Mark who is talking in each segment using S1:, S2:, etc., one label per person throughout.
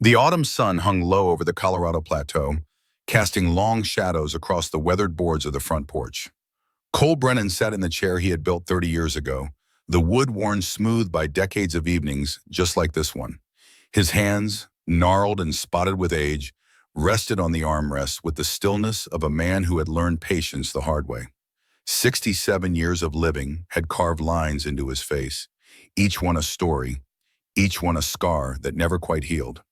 S1: The autumn sun hung low over the Colorado Plateau, casting long shadows across the weathered boards of the front porch. Cole Brennan sat in the chair he had built 30 years ago, the wood worn smooth by decades of evenings just like this one. His hands, gnarled and spotted with age, rested on the armrests with the stillness of a man who had learned patience the hard way. 67 years of living had carved lines into his face, each one a story, each one a scar that never quite healed.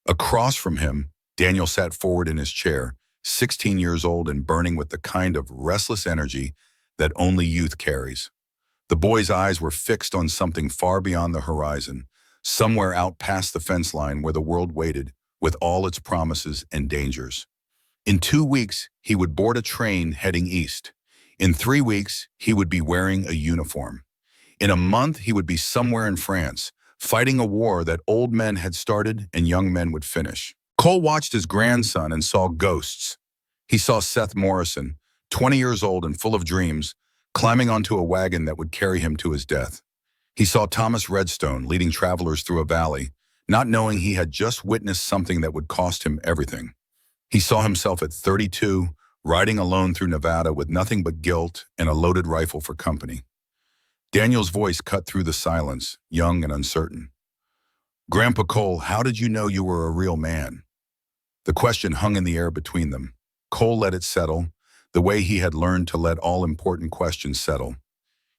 S1: Across from him, Daniel sat forward in his chair, 16 years old and burning with the kind of restless energy that only youth carries. The boy's eyes were fixed on something far beyond the horizon, somewhere out past the fence line where the world waited, with all its promises and dangers. In 2 weeks, he would board a train heading east. In 3 weeks, he would be wearing a uniform. In a month, he would be somewhere in France, fighting a war that old men had started and young men would finish. Cole watched his grandson and saw ghosts. He saw Seth Morrison, 20 years old and full of dreams, climbing onto a wagon that would carry him to his death. He saw Thomas Redstone leading travelers through a valley, not knowing he had just witnessed something that would cost him everything. He saw himself at 32, riding alone through Nevada with nothing but guilt and a loaded rifle for company. Daniel's voice cut through the silence, young and uncertain. "Grandpa Cole, how did you know you were a real man?" The question hung in the air between them. Cole let it settle, the way he had learned to let all important questions settle.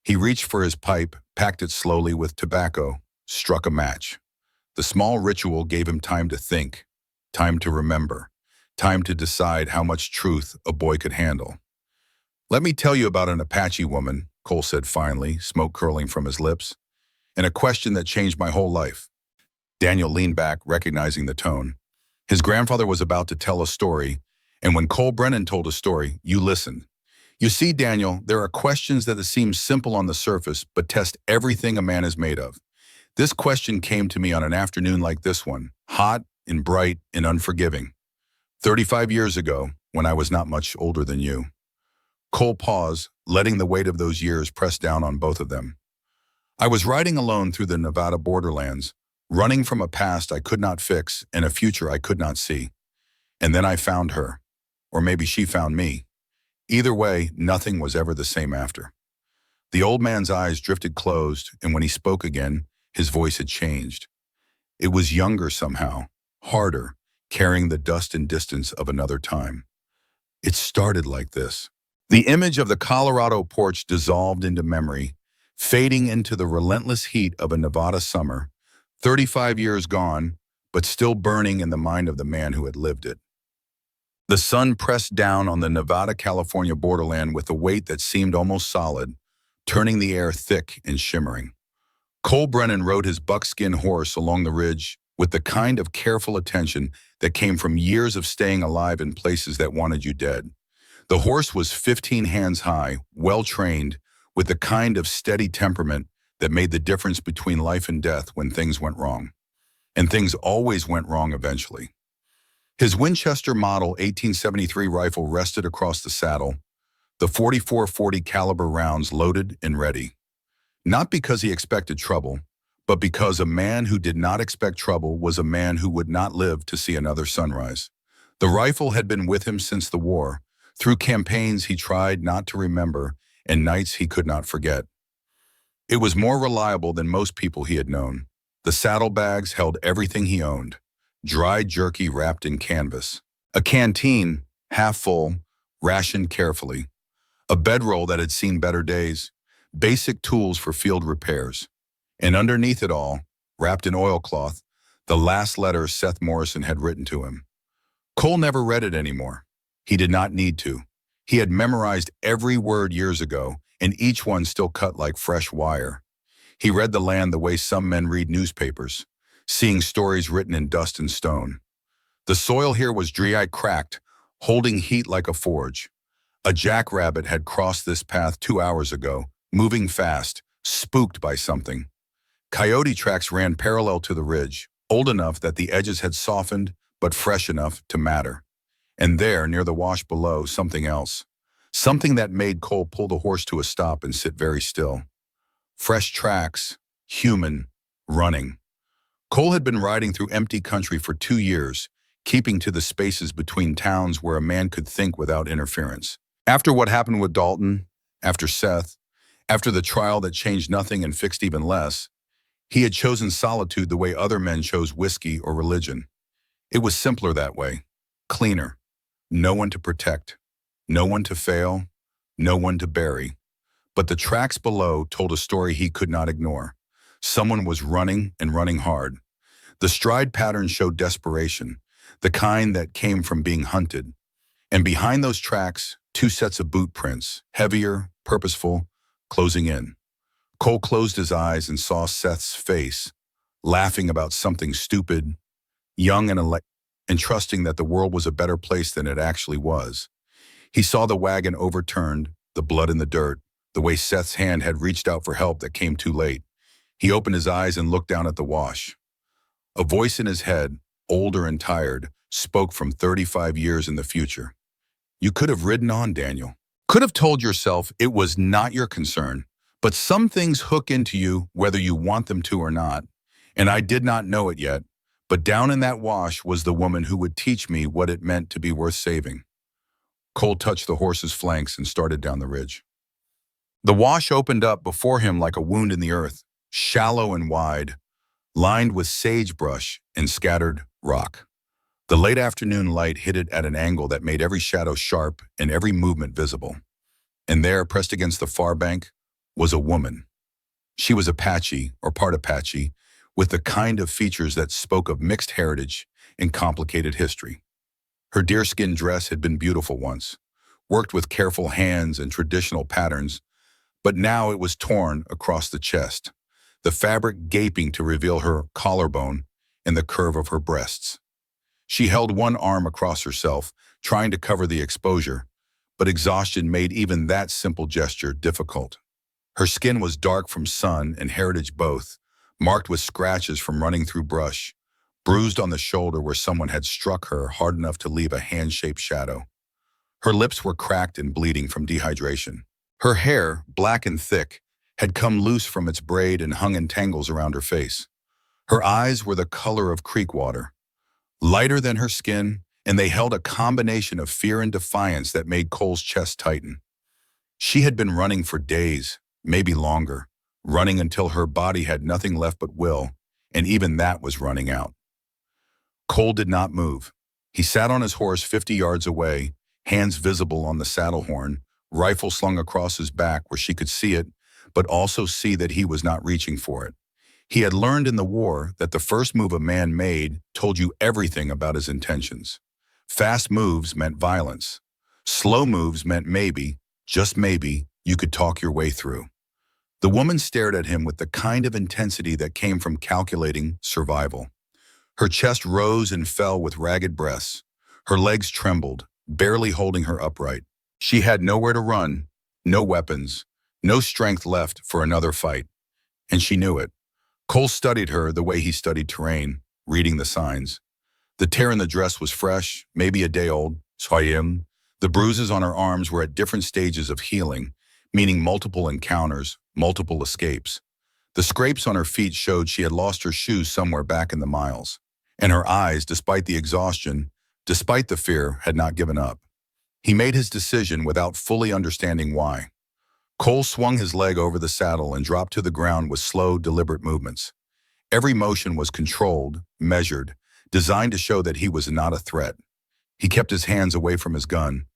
S1: He reached for his pipe, packed it slowly with tobacco, struck a match. The small ritual gave him time to think, time to remember, time to decide how much truth a boy could handle. "Let me tell you about an Apache woman," Cole said finally, smoke curling from his lips, "and a question that changed my whole life." Daniel leaned back, recognizing the tone. His grandfather was about to tell a story, and when Cole Brennan told a story, you listened. You see, Daniel, there are questions that seem simple on the surface, but test everything a man is made of. This question came to me on an afternoon like this one, hot and bright and unforgiving. 35 years ago, when I was not much older than you. Cole paused, letting the weight of those years press down on both of them. "I was riding alone through the Nevada borderlands, running from a past I could not fix and a future I could not see. And then I found her. Or maybe she found me. Either way, nothing was ever the same after." The old man's eyes drifted closed, and when he spoke again, his voice had changed. It was younger somehow, harder, carrying the dust and distance of another time. "It started like this." The image of the Colorado porch dissolved into memory, fading into the relentless heat of a Nevada summer, 35 years gone, but still burning in the mind of the man who had lived it. The sun pressed down on the Nevada-California borderland with a weight that seemed almost solid, turning the air thick and shimmering. Cole Brennan rode his buckskin horse along the ridge with the kind of careful attention that came from years of staying alive in places that wanted you dead. The horse was 15 hands high, well-trained, with the kind of steady temperament that made the difference between life and death when things went wrong. And things always went wrong eventually. His Winchester Model 1873 rifle rested across the saddle, the .44-40 caliber rounds loaded and ready. Not because he expected trouble, but because a man who did not expect trouble was a man who would not live to see another sunrise. The rifle had been with him since the war, through campaigns he tried not to remember and nights he could not forget. It was more reliable than most people he had known. The saddlebags held everything he owned, dried jerky wrapped in canvas, a canteen, half full, rationed carefully, a bedroll that had seen better days, basic tools for field repairs, and underneath it all, wrapped in oilcloth, the last letter Seth Morrison had written to him. Cole never read it anymore. He did not need to. He had memorized every word years ago, and each one still cut like fresh wire. He read the land the way some men read newspapers, seeing stories written in dust and stone. The soil here was dry, cracked, holding heat like a forge. A jackrabbit had crossed this path 2 hours ago, moving fast, spooked by something. Coyote tracks ran parallel to the ridge, old enough that the edges had softened, but fresh enough to matter. And there, near the wash below, something else. Something that made Cole pull the horse to a stop and sit very still. Fresh tracks, human, running. Cole had been riding through empty country for 2 years, keeping to the spaces between towns where a man could think without interference. After what happened with Dalton, after Seth, after the trial that changed nothing and fixed even less, he had chosen solitude the way other men chose whiskey or religion. It was simpler that way, cleaner. No one to protect, no one to fail, no one to bury. But the tracks below told a story he could not ignore. Someone was running and running hard. The stride pattern showed desperation, the kind that came from being hunted. And behind those tracks, two sets of boot prints, heavier, purposeful, closing in. Cole closed his eyes and saw Seth's face, laughing about something stupid, young and trusting that the world was a better place than it actually was. He saw the wagon overturned, the blood in the dirt, the way Seth's hand had reached out for help that came too late. He opened his eyes and looked down at the wash. A voice in his head, older and tired, spoke from 35 years in the future. You could have ridden on, Daniel. Could have told yourself it was not your concern, but some things hook into you whether you want them to or not. And I did not know it yet, but down in that wash was the woman who would teach me what it meant to be worth saving. Cole touched the horse's flanks and started down the ridge. The wash opened up before him like a wound in the earth, shallow and wide, lined with sagebrush and scattered rock. The late afternoon light hit it at an angle that made every shadow sharp and every movement visible. And there, pressed against the far bank, was a woman. She was Apache, or part Apache, with the kind of features that spoke of mixed heritage and complicated history. Her deerskin dress had been beautiful once, worked with careful hands and traditional patterns, but now it was torn across the chest, the fabric gaping to reveal her collarbone and the curve of her breasts. She held one arm across herself, trying to cover the exposure, but exhaustion made even that simple gesture difficult. Her skin was dark from sun and heritage both, marked with scratches from running through brush, bruised on the shoulder where someone had struck her hard enough to leave a hand-shaped shadow. Her lips were cracked and bleeding from dehydration. Her hair, black and thick, had come loose from its braid and hung in tangles around her face. Her eyes were the color of creek water, lighter than her skin, and they held a combination of fear and defiance that made Cole's chest tighten. She had been running for days, maybe longer, running until her body had nothing left but will, and even that was running out. Cole did not move. He sat on his horse 50 yards away, hands visible on the saddle horn, rifle slung across his back where she could see it, but also see that he was not reaching for it. He had learned in the war that the first move a man made told you everything about his intentions. Fast moves meant violence. Slow moves meant maybe, just maybe, you could talk your way through. The woman stared at him with the kind of intensity that came from calculating survival. Her chest rose and fell with ragged breaths. Her legs trembled, barely holding her upright. She had nowhere to run, no weapons, no strength left for another fight. And she knew it. Cole studied her the way he studied terrain, reading the signs. The tear in the dress was fresh, maybe a day old. Soyim. The bruises on her arms were at different stages of healing, meaning multiple encounters, multiple escapes. The scrapes on her feet showed she had lost her shoes somewhere back in the miles. And her eyes, despite the exhaustion, despite the fear, had not given up. He made his decision without fully understanding why. Cole swung his leg over the saddle and dropped to the ground with slow, deliberate movements. Every motion was controlled, measured, designed to show that he was not a threat. He kept his hands away from his gun,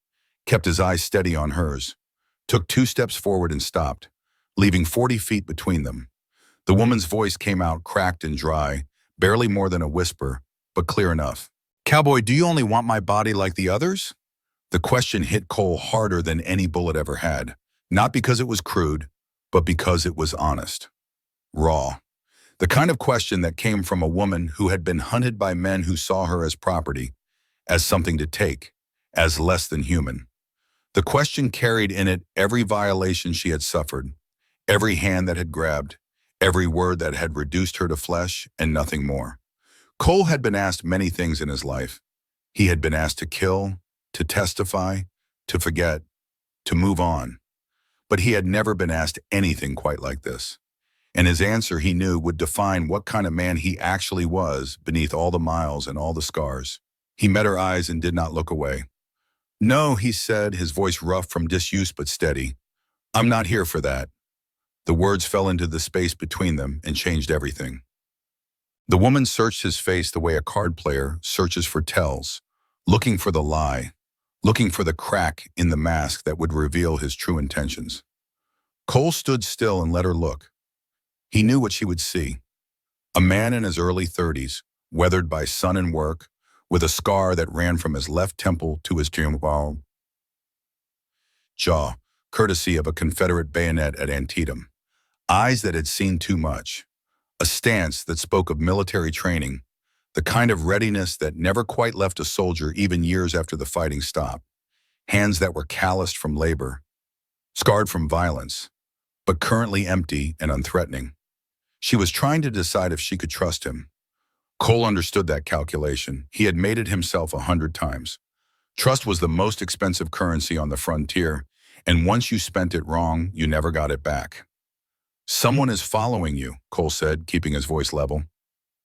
S1: kept his eyes steady on hers, took 2 steps forward and stopped, leaving 40 feet between them. The woman's voice came out cracked and dry, barely more than a whisper, but clear enough. "Cowboy, do you only want my body like the others?" The question hit Cole harder than any bullet ever had, not because it was crude, but because it was honest. Raw. The kind of question that came from a woman who had been hunted by men who saw her as property, as something to take, as less than human. The question carried in it every violation she had suffered, every hand that had grabbed, every word that had reduced her to flesh and nothing more. Cole had been asked many things in his life. He had been asked to kill, to testify, to forget, to move on. But he had never been asked anything quite like this. And his answer, he knew, would define what kind of man he actually was beneath all the miles and all the scars. He met her eyes and did not look away. "No," he said, his voice rough from disuse but steady. "I'm not here for that." The words fell into the space between them and changed everything. The woman searched his face the way a card player searches for tells, looking for the lie, looking for the crack in the mask that would reveal his true intentions. Cole stood still and let her look. He knew what she would see. A man in his early 30s, weathered by sun and work, with a scar that ran from his left temple to his jaw, courtesy of a Confederate bayonet at Antietam. Eyes that had seen too much. A stance that spoke of military training, the kind of readiness that never quite left a soldier even years after the fighting stopped. Hands that were calloused from labor, scarred from violence, but currently empty and unthreatening. She was trying to decide if she could trust him. Cole understood that calculation. He had made it himself 100 times. Trust was the most expensive currency on the frontier, and once you spent it wrong, you never got it back. "Someone is following you," Cole said, keeping his voice level.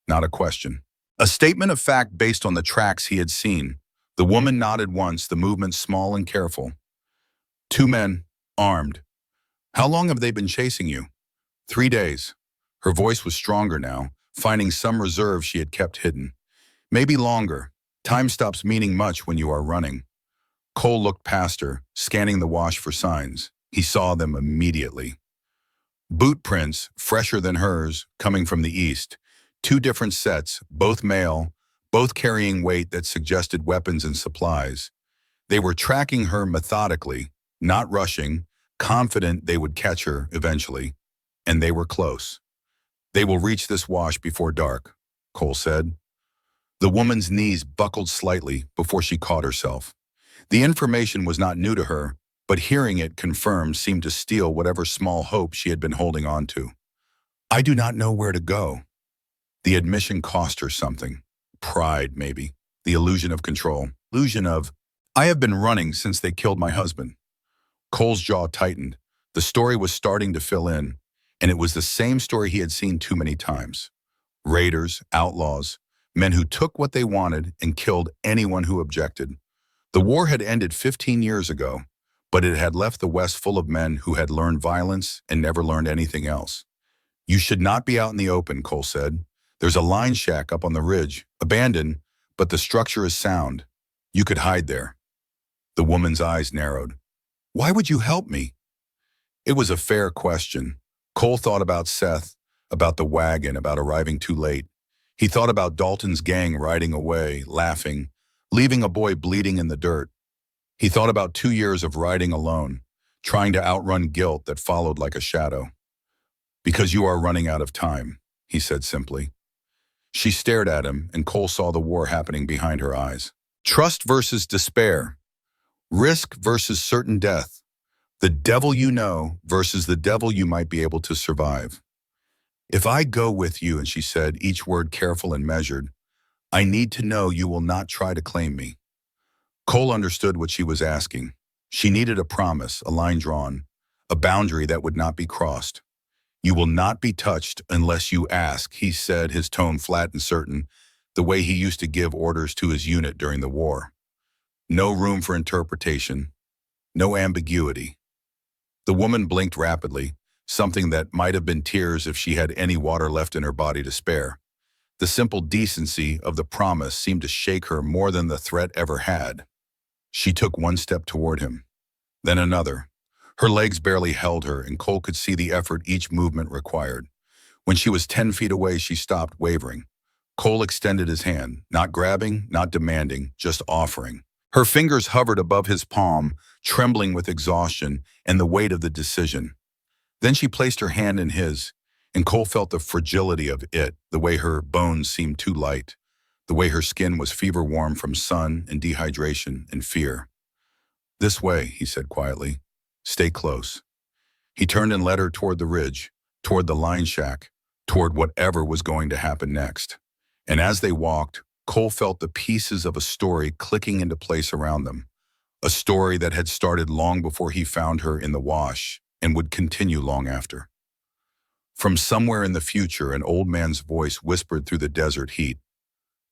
S1: Not a question. A statement of fact based on the tracks he had seen. The woman nodded once, the movement small and careful. "Two men, armed. How long have they been chasing you?" 3 days. Her voice was stronger now, finding some reserve she had kept hidden. "Maybe longer. Time stops meaning much when you are running." Cole looked past her, scanning the wash for signs. He saw them immediately. Boot prints, fresher than hers, coming from the east. 2 different sets, both male, both carrying weight that suggested weapons and supplies. They were tracking her methodically, not rushing, confident they would catch her eventually. And they were close. "They will reach this wash before dark," Cole said. The woman's knees buckled slightly before she caught herself. The information was not new to her, but hearing it confirmed seemed to steal whatever small hope she had been holding on to. "I do not know where to go." The admission cost her something. Pride, maybe. The illusion of control. Illusion of, "I have been running since they killed my husband." Cole's jaw tightened. The story was starting to fill in, and it was the same story he had seen too many times. Raiders, outlaws, men who took what they wanted and killed anyone who objected. The war had ended 15 years ago, but it had left the West full of men who had learned violence and never learned anything else. "You should not be out in the open," Cole said. "There's a line shack up on the ridge, abandoned, but the structure is sound. You could hide there." The woman's eyes narrowed. "Why would you help me?" It was a fair question. Cole thought about Seth, about the wagon, about arriving too late. He thought about Dalton's gang riding away, laughing, leaving a boy bleeding in the dirt. He thought about 2 years of riding alone, trying to outrun guilt that followed like a shadow. "Because you are running out of time," he said simply. She stared at him, and Cole saw the war happening behind her eyes. Trust versus despair. Risk versus certain death. The devil you know versus the devil you might be able to survive. "If I go with you," and she said, each word careful and measured, "I need to know you will not try to claim me." Cole understood what she was asking. She needed a promise, a line drawn, a boundary that would not be crossed. "You will not be touched unless you ask," he said, his tone flat and certain, the way he used to give orders to his unit during the war. No room for interpretation, no ambiguity. The woman blinked rapidly, something that might have been tears if she had any water left in her body to spare. The simple decency of the promise seemed to shake her more than the threat ever had. She took one step toward him, then another. Her legs barely held her, and Cole could see the effort each movement required. When she was 10 feet away, she stopped, wavering. Cole extended his hand, not grabbing, not demanding, just offering. Her fingers hovered above his palm, trembling with exhaustion and the weight of the decision. Then she placed her hand in his, and Cole felt the fragility of it, the way her bones seemed too light, the way her skin was fever-warm from sun and dehydration and fear. "This way," he said quietly. "Stay close." He turned and led her toward the ridge, toward the line shack, toward whatever was going to happen next. And as they walked, Cole felt the pieces of a story clicking into place around them, a story that had started long before he found her in the wash and would continue long after. From somewhere in the future, an old man's voice whispered through the desert heat.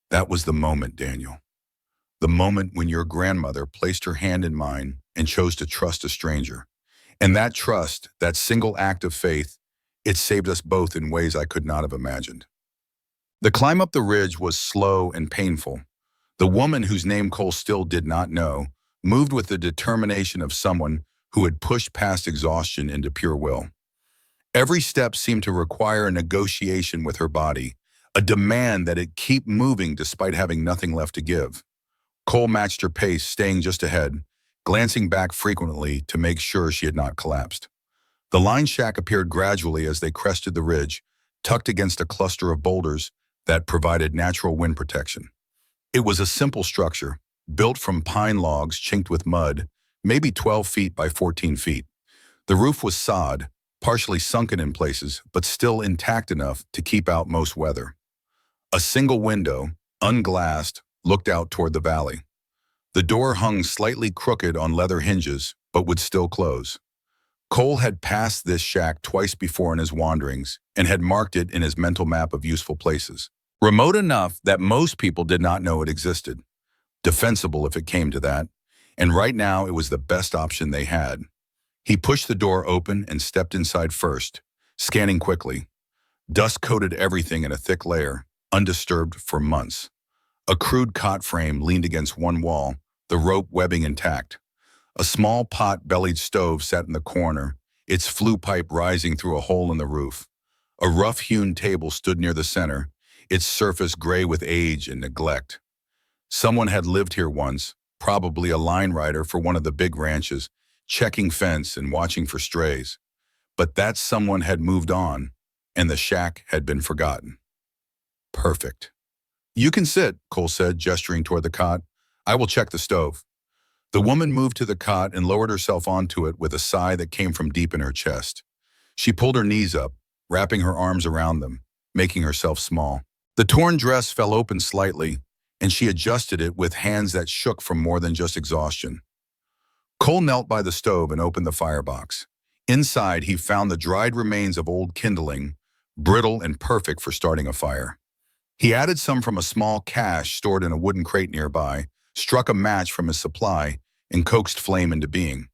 S1: That was the moment, Daniel. The moment when your grandmother placed her hand in mine and chose to trust a stranger. And that trust, that single act of faith, it saved us both in ways I could not have imagined. The climb up the ridge was slow and painful. The woman, whose name Cole still did not know, moved with the determination of someone who had pushed past exhaustion into pure will. Every step seemed to require a negotiation with her body, a demand that it keep moving despite having nothing left to give. Cole matched her pace, staying just ahead, glancing back frequently to make sure she had not collapsed. The line shack appeared gradually as they crested the ridge, tucked against a cluster of boulders that provided natural wind protection. It was a simple structure, built from pine logs chinked with mud, maybe 12 feet by 14 feet. The roof was sod, partially sunken in places, but still intact enough to keep out most weather. A single window, unglassed, looked out toward the valley. The door hung slightly crooked on leather hinges, but would still close. Cole had passed this shack twice before in his wanderings and had marked it in his mental map of useful places. Remote enough that most people did not know it existed. Defensible if it came to that, and right now it was the best option they had. He pushed the door open and stepped inside first, scanning quickly. Dust coated everything in a thick layer, undisturbed for months. A crude cot frame leaned against one wall, the rope webbing intact. A small pot-bellied stove sat in the corner, its flue pipe rising through a hole in the roof. A rough-hewn table stood near the center, its surface gray with age and neglect. Someone had lived here once, probably a line rider for one of the big ranches, checking fence and watching for strays. But that someone had moved on, and the shack had been forgotten. Perfect. You can sit, Cole said, gesturing toward the cot. I will check the stove. The woman moved to the cot and lowered herself onto it with a sigh that came from deep in her chest. She pulled her knees up, wrapping her arms around them, making herself small. The torn dress fell open slightly, and she adjusted it with hands that shook from more than just exhaustion. Cole knelt by the stove and opened the firebox. Inside, he found the dried remains of old kindling, brittle and perfect for starting a fire. He added some from a small cache stored in a wooden crate nearby, struck a match from his supply, and coaxed flame into being.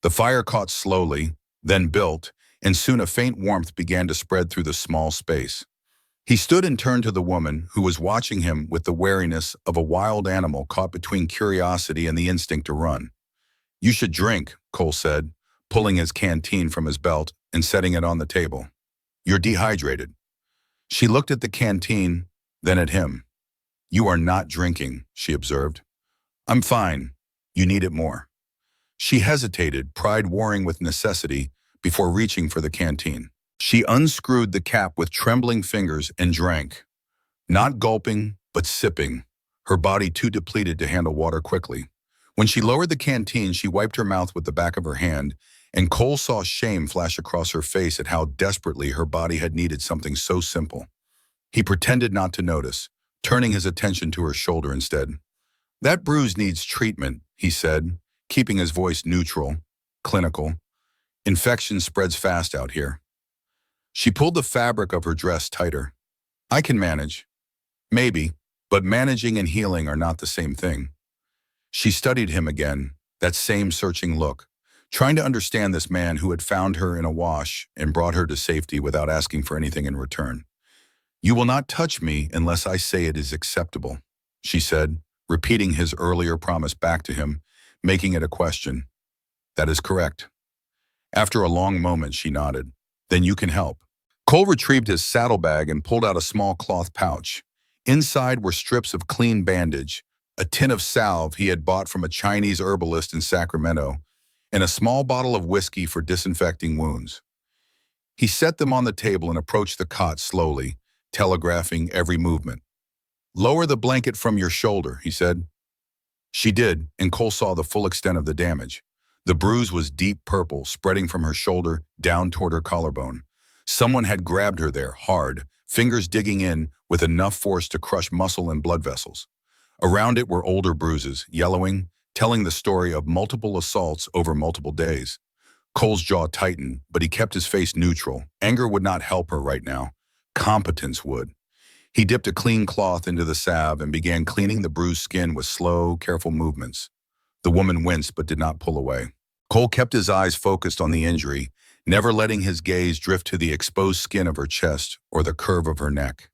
S1: The fire caught slowly, then built, and soon a faint warmth began to spread through the small space. He stood and turned to the woman, who was watching him with the wariness of a wild animal caught between curiosity and the instinct to run. You should drink, Cole said, pulling his canteen from his belt and setting it on the table. You're dehydrated. She looked at the canteen, then at him. You are not drinking, she observed. I'm fine. You need it more. She hesitated, pride warring with necessity, before reaching for the canteen. She unscrewed the cap with trembling fingers and drank. Not gulping, but sipping, her body too depleted to handle water quickly. When she lowered the canteen, she wiped her mouth with the back of her hand, and Cole saw shame flash across her face at how desperately her body had needed something so simple. He pretended not to notice, turning his attention to her shoulder instead. That bruise needs treatment, he said, keeping his voice neutral, clinical. Infection spreads fast out here. She pulled the fabric of her dress tighter. I can manage. Maybe, but managing and healing are not the same thing. She studied him again, that same searching look, trying to understand this man who had found her in a wash and brought her to safety without asking for anything in return. You will not touch me unless I say it is acceptable, she said, repeating his earlier promise back to him, making it a question. That is correct. After a long moment, she nodded. Then you can help. Cole retrieved his saddlebag and pulled out a small cloth pouch. Inside were strips of clean bandage, a tin of salve he had bought from a Chinese herbalist in Sacramento, and a small bottle of whiskey for disinfecting wounds. He set them on the table and approached the cot slowly, telegraphing every movement. Lower the blanket from your shoulder, he said. She did, and Cole saw the full extent of the damage. The bruise was deep purple, spreading from her shoulder down toward her collarbone. Someone had grabbed her there, hard, fingers digging in with enough force to crush muscle and blood vessels. Around it were older bruises, yellowing, telling the story of multiple assaults over multiple days. Cole's jaw tightened, but he kept his face neutral. Anger would not help her right now. Competence would. He dipped a clean cloth into the salve and began cleaning the bruised skin with slow, careful movements. The woman winced but did not pull away. Cole kept his eyes focused on the injury, never letting his gaze drift to the exposed skin of her chest or the curve of her neck.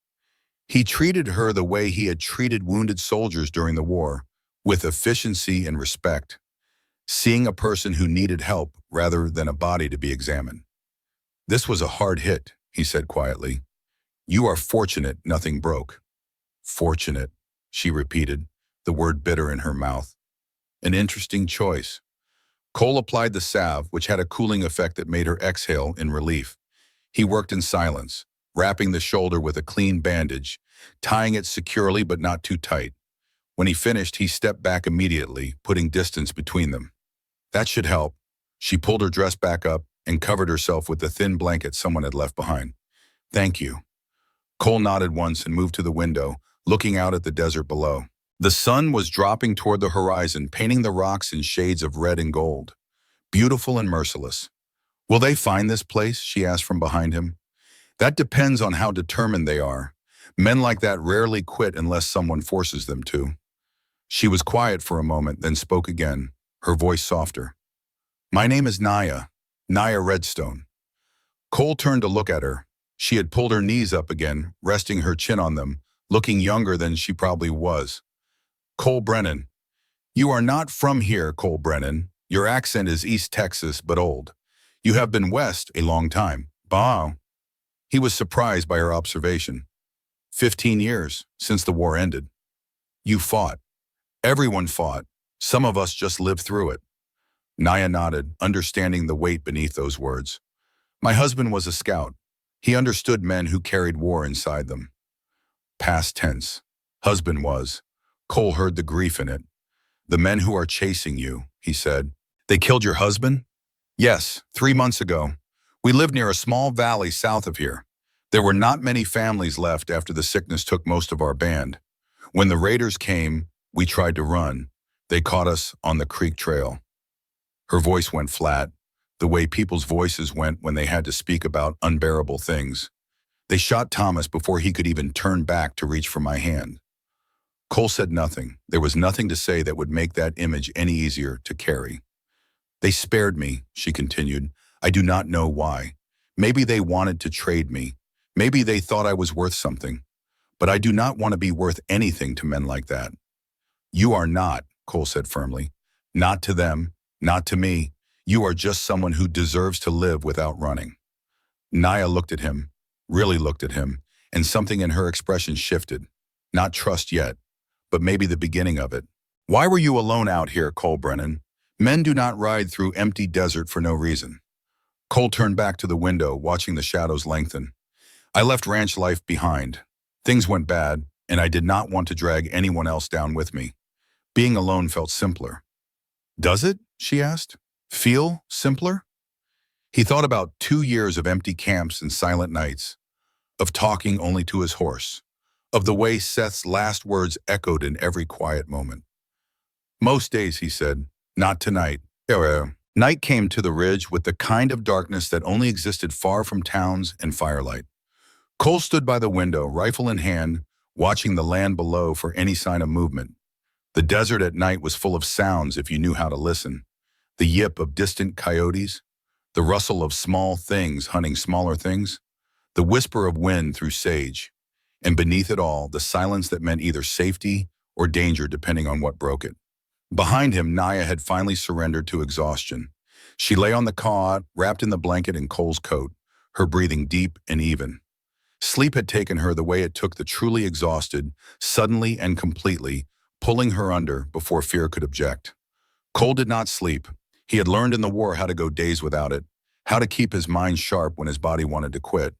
S1: He treated her the way he had treated wounded soldiers during the war, with efficiency and respect, seeing a person who needed help rather than a body to be examined. "This was a hard hit," he said quietly. "You are fortunate nothing broke." "Fortunate," she repeated, the word bitter in her mouth. An interesting choice. Cole applied the salve, which had a cooling effect that made her exhale in relief. He worked in silence, wrapping the shoulder with a clean bandage, tying it securely but not too tight. When he finished, he stepped back immediately, putting distance between them. "That should help." She pulled her dress back up and covered herself with the thin blanket someone had left behind. "Thank you." Cole nodded once and moved to the window, looking out at the desert below. The sun was dropping toward the horizon, painting the rocks in shades of red and gold. Beautiful and merciless. "Will they find this place?" she asked from behind him. "That depends on how determined they are. Men like that rarely quit unless someone forces them to." She was quiet for a moment, then spoke again, her voice softer. "My name is Naya Redstone." Cole turned to look at her. She had pulled her knees up again, resting her chin on them, looking younger than she probably was. "Cole Brennan." "You are not from here, Cole Brennan. Your accent is East Texas, but old. You have been West a long time." "Bah." He was surprised by her observation. 15 years, since the war ended. "You fought." "Everyone fought. Some of us just lived through it." Naya nodded, understanding the weight beneath those words. "My husband was a scout. He understood men who carried war inside them." Past tense. Husband was. Cole heard the grief in it. "The men who are chasing you," he said. "They killed your husband?" "Yes, 3 months ago. We lived near a small valley south of here. There were not many families left after the sickness took most of our band. When the raiders came, we tried to run. They caught us on the creek trail." Her voice went flat, the way people's voices went when they had to speak about unbearable things. "They shot Thomas before he could even turn back to reach for my hand." Cole said nothing. There was nothing to say that would make that image any easier to carry. "They spared me," she continued. "I do not know why. Maybe they wanted to trade me. Maybe they thought I was worth something. But I do not want to be worth anything to men like that." "You are not," Cole said firmly. "Not to them, not to me. You are just someone who deserves to live without running." Naya looked at him, really looked at him, and something in her expression shifted. Not trust yet, but maybe the beginning of it. "Why were you alone out here, Cole Brennan? Men do not ride through empty desert for no reason." Cole turned back to the window, watching the shadows lengthen. "I left ranch life behind. Things went bad, and I did not want to drag anyone else down with me. Being alone felt simpler." "Does it?" she asked. "Feel simpler?" He thought about 2 years of empty camps and silent nights, of talking only to his horse, of the way Seth's last words echoed in every quiet moment. "Most days," he said, "not tonight." Night came to the ridge with the kind of darkness that only existed far from towns and firelight. Cole stood by the window, rifle in hand, watching the land below for any sign of movement. The desert at night was full of sounds if you knew how to listen. The yip of distant coyotes, the rustle of small things hunting smaller things, the whisper of wind through sage, and beneath it all, the silence that meant either safety or danger depending on what broke it. Behind him, Naya had finally surrendered to exhaustion. She lay on the cot, wrapped in the blanket and Cole's coat, her breathing deep and even. Sleep had taken her the way it took the truly exhausted, suddenly and completely, pulling her under before fear could object. Cole did not sleep. He had learned in the war how to go days without it, how to keep his mind sharp when his body wanted to quit.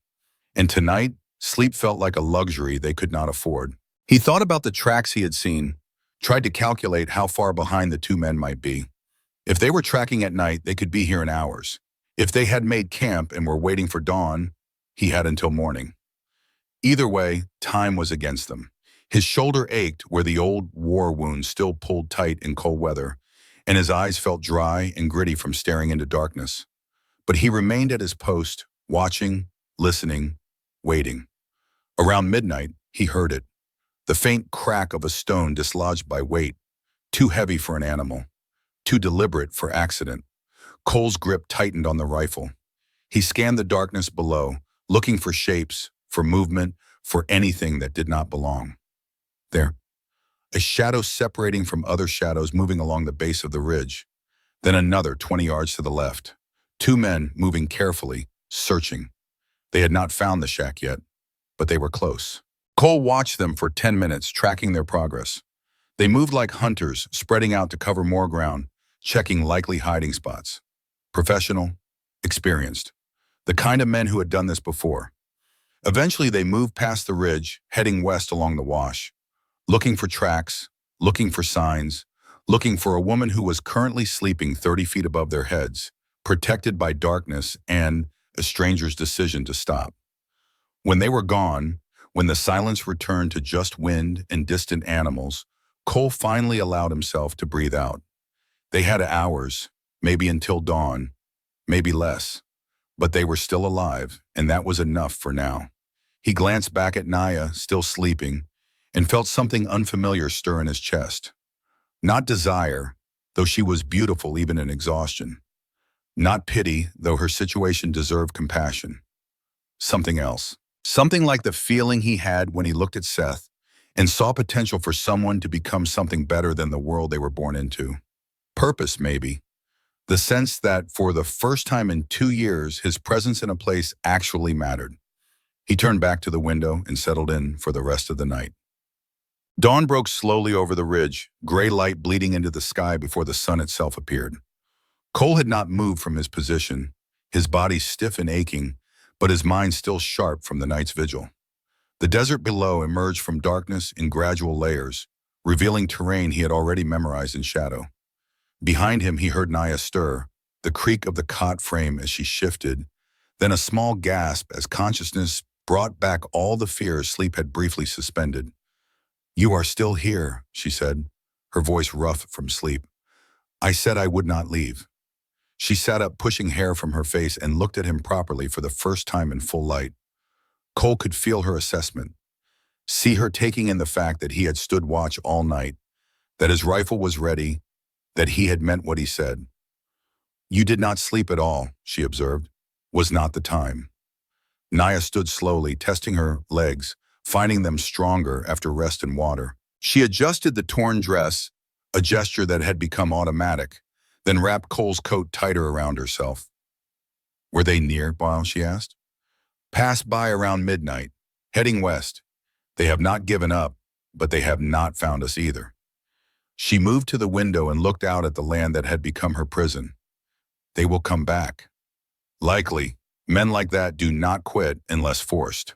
S1: And tonight, sleep felt like a luxury they could not afford. He thought about the tracks he had seen, tried to calculate how far behind the two men might be. If they were tracking at night, they could be here in hours. If they had made camp and were waiting for dawn, he had until morning. Either way, time was against them. His shoulder ached where the old war wound still pulled tight in cold weather, and his eyes felt dry and gritty from staring into darkness. but he remained at his post, watching, listening, waiting. Around midnight, he heard it, the faint crack of a stone dislodged by weight, too heavy for an animal, too deliberate for accident. Cole's grip tightened on the rifle. He scanned the darkness below, looking for shapes, for movement, for anything that did not belong. There, a shadow separating from other shadows moving along the base of the ridge. Then another 20 yards to the left. Two men moving carefully, searching. They had not found the shack yet, but they were close. Cole watched them for 10 minutes, tracking their progress. They moved like hunters, spreading out to cover more ground, checking likely hiding spots. Professional, experienced. The kind of men who had done this before. Eventually, they moved past the ridge, heading west along the wash, looking for tracks, looking for signs, looking for a woman who was currently sleeping 30 feet above their heads, protected by darkness and a stranger's decision to stop. When they were gone, when the silence returned to just wind and distant animals, Cole finally allowed himself to breathe out. They had hours, maybe until dawn, maybe less, but they were still alive, and that was enough for now. He glanced back at Naya, still sleeping, and felt something unfamiliar stir in his chest. Not desire, though she was beautiful even in exhaustion. Not pity, though her situation deserved compassion. Something else. Something like the feeling he had when he looked at Seth and saw potential for someone to become something better than the world they were born into. Purpose, maybe. The sense that for the first time in 2 years, his presence in a place actually mattered. He turned back to the window and settled in for the rest of the night. Dawn broke slowly over the ridge, gray light bleeding into the sky before the sun itself appeared. Cole had not moved from his position, his body stiff and aching, but his mind still sharp from the night's vigil. The desert below emerged from darkness in gradual layers, revealing terrain he had already memorized in shadow. Behind him, he heard Naya stir, the creak of the cot frame as she shifted, then a small gasp as consciousness brought back all the fears sleep had briefly suspended. "You are still here," she said, her voice rough from sleep. "I said I would not leave." She sat up, pushing hair from her face, and looked at him properly for the first time in full light. Cole could feel her assessment, see her taking in the fact that he had stood watch all night, that his rifle was ready, that he had meant what he said. "You did not sleep at all," she observed. "Was not the time." Naya stood slowly, testing her legs, finding them stronger after rest and water. She adjusted the torn dress, a gesture that had become automatic, then wrapped Cole's coat tighter around herself. "Were they nearby?" she asked. "Passed by around midnight, heading west. They have not given up, but they have not found us either." She moved to the window and looked out at the land that had become her prison. "They will come back." "Likely. Men like that do not quit unless forced."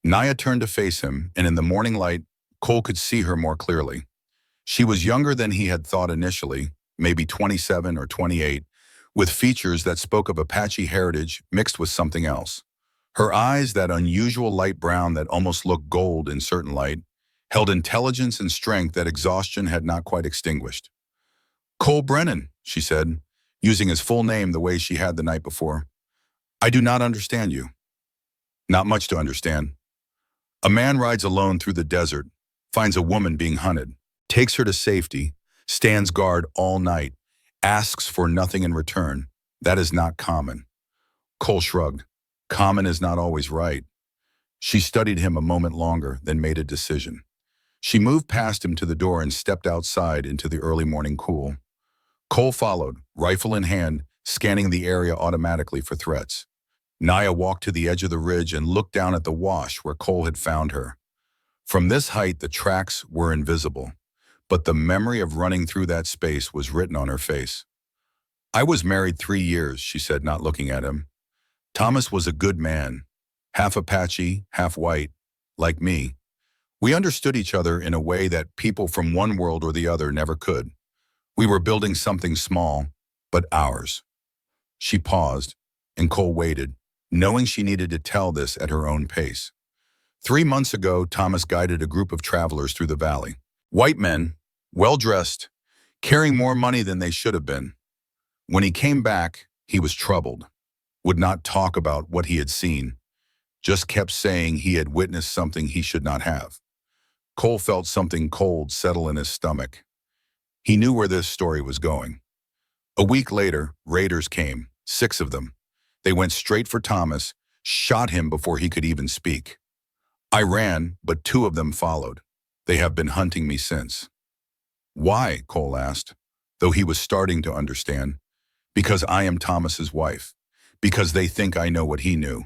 S1: Naya turned to face him, and in the morning light, Cole could see her more clearly. She was younger than he had thought initially, maybe 27 or 28, with features that spoke of Apache heritage mixed with something else. Her eyes, that unusual light brown that almost looked gold in certain light, held intelligence and strength that exhaustion had not quite extinguished. "Cole Brennan," she said, using his full name the way she had the night before. "I do not understand you." "Not much to understand. A man rides alone through the desert, finds a woman being hunted, takes her to safety, stands guard all night, asks for nothing in return. That is not common." Cole shrugged. Common is not always right. She studied him a moment longer, then made a decision. She moved past him to the door and stepped outside into the early morning cool. Cole followed, rifle in hand, scanning the area automatically for threats. Naya walked to the edge of the ridge and looked down at the wash where Cole had found her. From this height, the tracks were invisible, but the memory of running through that space was written on her face. "I was married 3 years," she said, not looking at him. "Thomas was a good man, half Apache, half white, like me. We understood each other in a way that people from one world or the other never could. We were building something small, but ours." She paused, and Cole waited, knowing she needed to tell this at her own pace. 3 months ago, Thomas guided a group of travelers through the valley. White men, well-dressed, carrying more money than they should have been. When he came back, he was troubled. would not talk about what he had seen, just kept saying he had witnessed something he should not have. Cole felt something cold settle in his stomach. He knew where this story was going. A week later, raiders came, 6 of them. They went straight for Thomas, shot him before he could even speak. I ran, but 2 of them followed. They have been hunting me since. Why? Cole asked, though he was starting to understand. Because I am Thomas's wife. Because they think I know what he knew.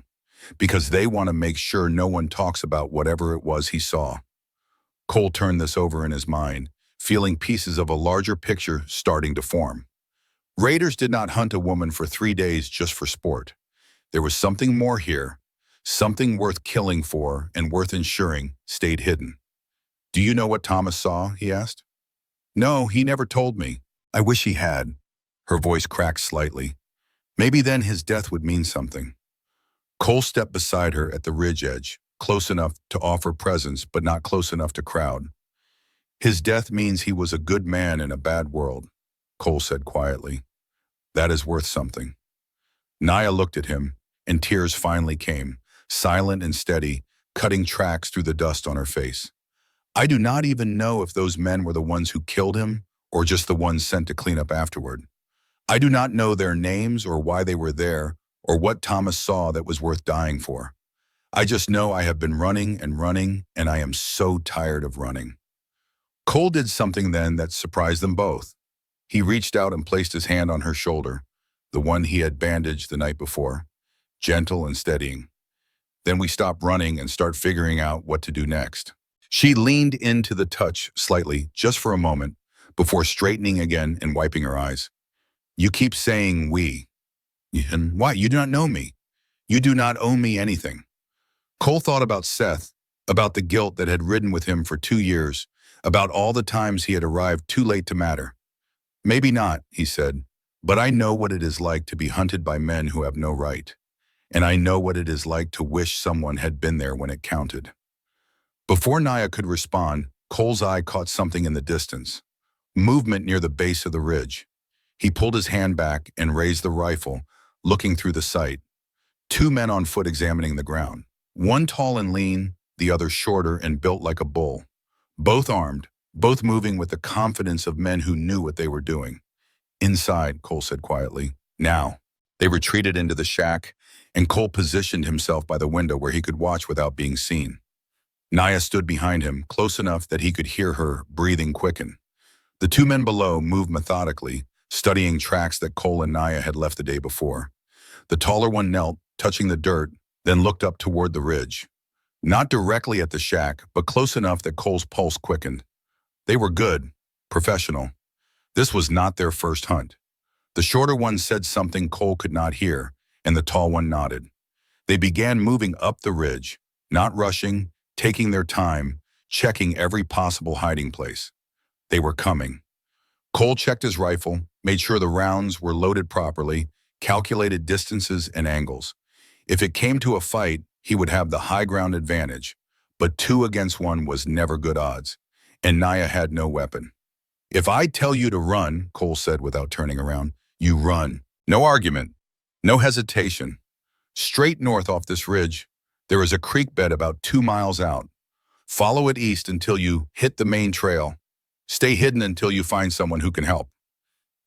S1: Because they want to make sure no one talks about whatever it was he saw. Cole turned this over in his mind, feeling pieces of a larger picture starting to form. Raiders did not hunt a woman for 3 days just for sport. There was something more here, something worth killing for and worth ensuring stayed hidden. Do you know what Thomas saw? He asked. No, he never told me. I wish he had. Her voice cracked slightly. Maybe then his death would mean something. Cole stepped beside her at the ridge edge, close enough to offer presence but not close enough to crowd. His death means he was a good man in a bad world, Cole said quietly. That is worth something. Naya looked at him, and tears finally came, silent and steady, cutting tracks through the dust on her face. I do not even know if those men were the ones who killed him or just the ones sent to clean up afterward. I do not know their names or why they were there or what Thomas saw that was worth dying for. I just know I have been running, and I am so tired of running. Cole did something then that surprised them both. He reached out and placed his hand on her shoulder, the one he had bandaged the night before, gentle and steadying. Then we stop running and start figuring out what to do next. She leaned into the touch slightly, just for a moment, before straightening again and wiping her eyes. You keep saying we. And why? You do not know me. You do not owe me anything. Cole thought about Seth, about the guilt that had ridden with him for 2 years, about all the times he had arrived too late to matter. Maybe not, he said, but I know what it is like to be hunted by men who have no right. And I know what it is like to wish someone had been there when it counted. Before Naya could respond, Cole's eye caught something in the distance. Movement near the base of the ridge. He pulled his hand back and raised the rifle, looking through the sight. 2 men on foot examining the ground. One tall and lean, the other shorter and built like a bull. Both armed, both moving with the confidence of men who knew what they were doing. Inside, Cole said quietly. Now. They retreated into the shack, and Cole positioned himself by the window where he could watch without being seen. Naya stood behind him, close enough that he could hear her breathing quicken. The 2 men below moved methodically, studying tracks that Cole and Naya had left the day before. The taller one knelt, touching the dirt, then looked up toward the ridge. Not directly at the shack, but close enough that Cole's pulse quickened. They were good, professional. This was not their first hunt. The shorter one said something Cole could not hear, and the tall one nodded. They began moving up the ridge, not rushing, taking their time, checking every possible hiding place. They were coming. Cole checked his rifle, made sure the rounds were loaded properly, calculated distances and angles. If it came to a fight, he would have the high ground advantage, but 2 against 1 was never good odds, and Naya had no weapon. If I tell you to run, Cole said without turning around, you run. No argument, no hesitation. Straight north off this ridge, there is a creek bed about 2 miles out. Follow it east until you hit the main trail. Stay hidden until you find someone who can help.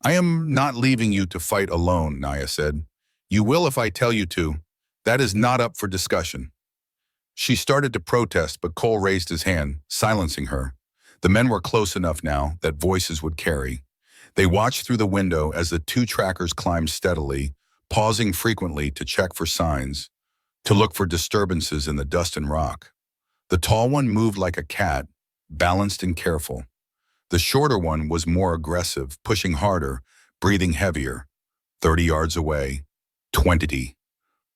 S1: I am not leaving you to fight alone, Naya said. You will if I tell you to. That is not up for discussion. She started to protest, but Cole raised his hand, silencing her. The men were close enough now that voices would carry. They watched through the window as the 2 trackers climbed steadily, pausing frequently to check for signs, to look for disturbances in the dust and rock. The tall one moved like a cat, balanced and careful. The shorter one was more aggressive, pushing harder, breathing heavier. 30 yards away. 20.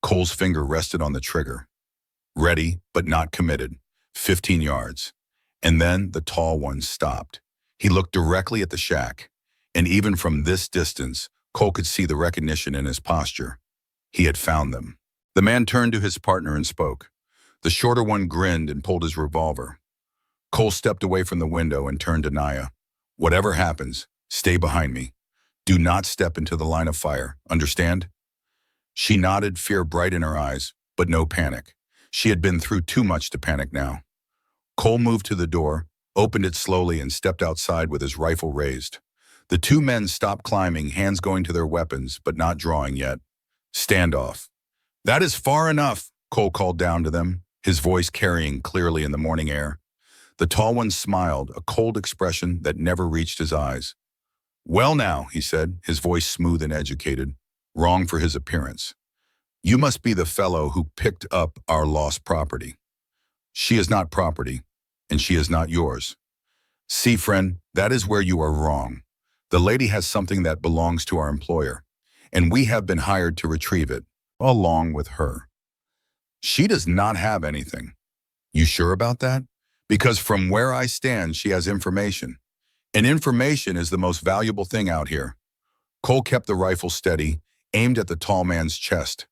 S1: Cole's finger rested on the trigger. Ready, but not committed. 15 yards. And then the tall one stopped. He looked directly at the shack, and even from this distance, Cole could see the recognition in his posture. He had found them. The man turned to his partner and spoke. The shorter one grinned and pulled his revolver. Cole stepped away from the window and turned to Naya. Whatever happens, stay behind me. Do not step into the line of fire, understand? She nodded, fear bright in her eyes, but no panic. She had been through too much to panic now. Cole moved to the door, opened it slowly, and stepped outside with his rifle raised. The two men stopped climbing, hands going to their weapons, but not drawing yet. Standoff. That is far enough, Cole called down to them, his voice carrying clearly in the morning air. The tall one smiled, a cold expression that never reached his eyes. Well now, he said, his voice smooth and educated, wrong for his appearance. You must be the fellow who picked up our lost property. She is not property, and she is not yours. See, friend, that is where you are wrong. The lady has something that belongs to our employer, and we have been hired to retrieve it, along with her. She does not have anything. You sure about that? Because from where I stand, she has information. And information is the most valuable thing out here. Cole kept the rifle steady, aimed at the tall man's chest.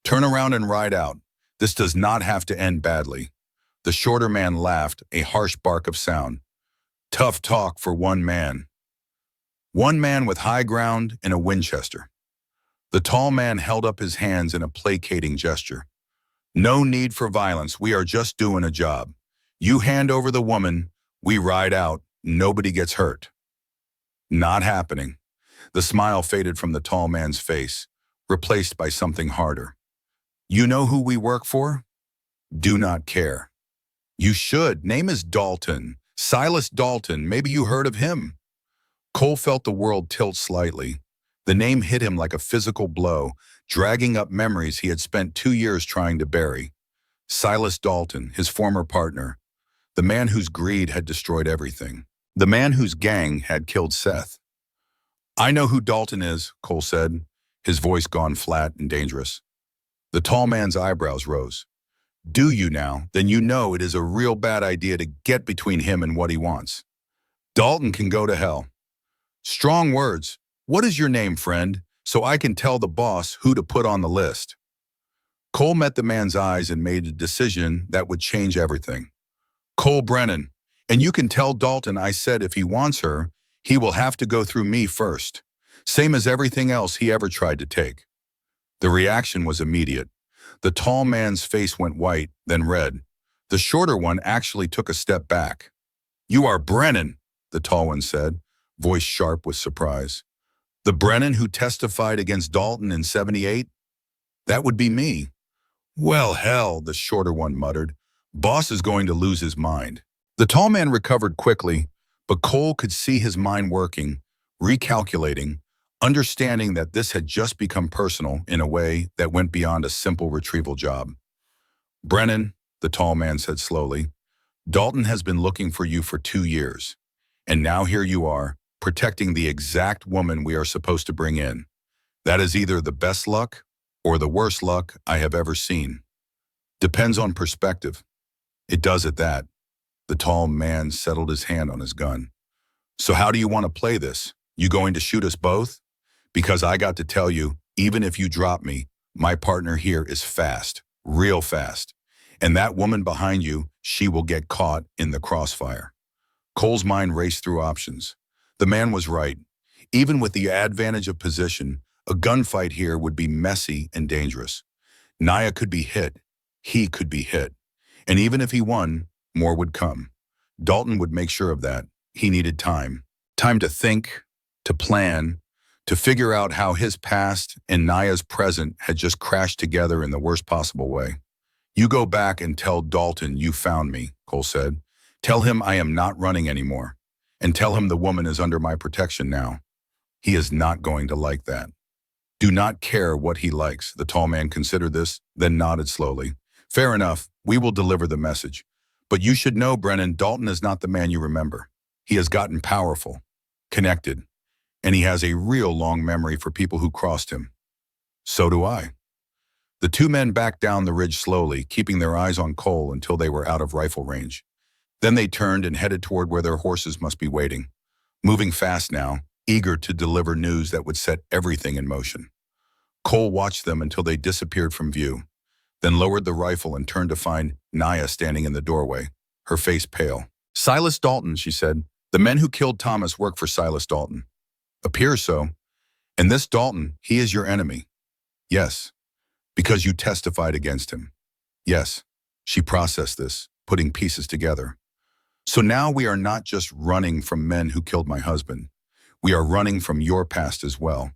S1: Turn around and ride out. This does not have to end badly. The shorter man laughed, a harsh bark of sound. Tough talk for one man. One man with high ground and a Winchester. The tall man held up his hands in a placating gesture. No need for violence, we are just doing a job. You hand over the woman, we ride out, nobody gets hurt. Not happening. The smile faded from the tall man's face, replaced by something harder. You know who we work for? Do not care. You should. Name is Dalton. Silas Dalton. Maybe you heard of him. Cole felt the world tilt slightly. The name hit him like a physical blow, dragging up memories he had spent 2 years trying to bury. Silas Dalton, his former partner. The man whose greed had destroyed everything. The man whose gang had killed Seth. I know who Dalton is, Cole said, his voice gone flat and dangerous. The tall man's eyebrows rose. Do you now? Then you know it is a real bad idea to get between him and what he wants. Dalton can go to hell. Strong words. What is your name, friend, so I can tell the boss who to put on the list? Cole met the man's eyes and made a decision that would change everything. Cole Brennan. And you can tell Dalton I said if he wants her, he will have to go through me first. Same as everything else he ever tried to take. The reaction was immediate. The tall man's face went white, then red. The shorter one actually took a step back. You are Brennan, the tall one said, voice sharp with surprise. The Brennan who testified against Dalton in '78? That would be me. Well, hell, the shorter one muttered. Boss is going to lose his mind. The tall man recovered quickly, but Cole could see his mind working, recalculating, understanding that this had just become personal in a way that went beyond a simple retrieval job. Brennan, the tall man said slowly, Dalton has been looking for you for 2 years, and now here you are, protecting the exact woman we are supposed to bring in. That is either the best luck or the worst luck I have ever seen. Depends on perspective. It does at that. The tall man settled his hand on his gun. So how do you want to play this? You going to shoot us both? Because I got to tell you, even if you drop me, my partner here is fast, real fast. And that woman behind you, she will get caught in the crossfire. Cole's mind raced through options. The man was right. Even with the advantage of position, a gunfight here would be messy and dangerous. Naya could be hit. He could be hit. And even if he won, more would come. Dalton would make sure of that. He needed time. Time to think, to plan, to figure out how his past and Naya's present had just crashed together in the worst possible way. You go back and tell Dalton you found me, Cole said. Tell him I am not running anymore. And tell him the woman is under my protection now. He is not going to like that. Do not care what he likes. The tall man considered this, then nodded slowly. Fair enough, we will deliver the message. But you should know, Brennan, Dalton is not the man you remember. He has gotten powerful, connected, and he has a real long memory for people who crossed him. So do I. The two men backed down the ridge slowly, keeping their eyes on Cole until they were out of rifle range. Then they turned and headed toward where their horses must be waiting, moving fast now, eager to deliver news that would set everything in motion. Cole watched them until they disappeared from view, then lowered the rifle and turned to find Naya standing in the doorway, her face pale. Silas Dalton, she said. The men who killed Thomas work for Silas Dalton. Appears so. And this Dalton, he is your enemy. Yes. Because you testified against him. Yes, she processed this, putting pieces together. So now we are not just running from men who killed my husband. We are running from your past as well.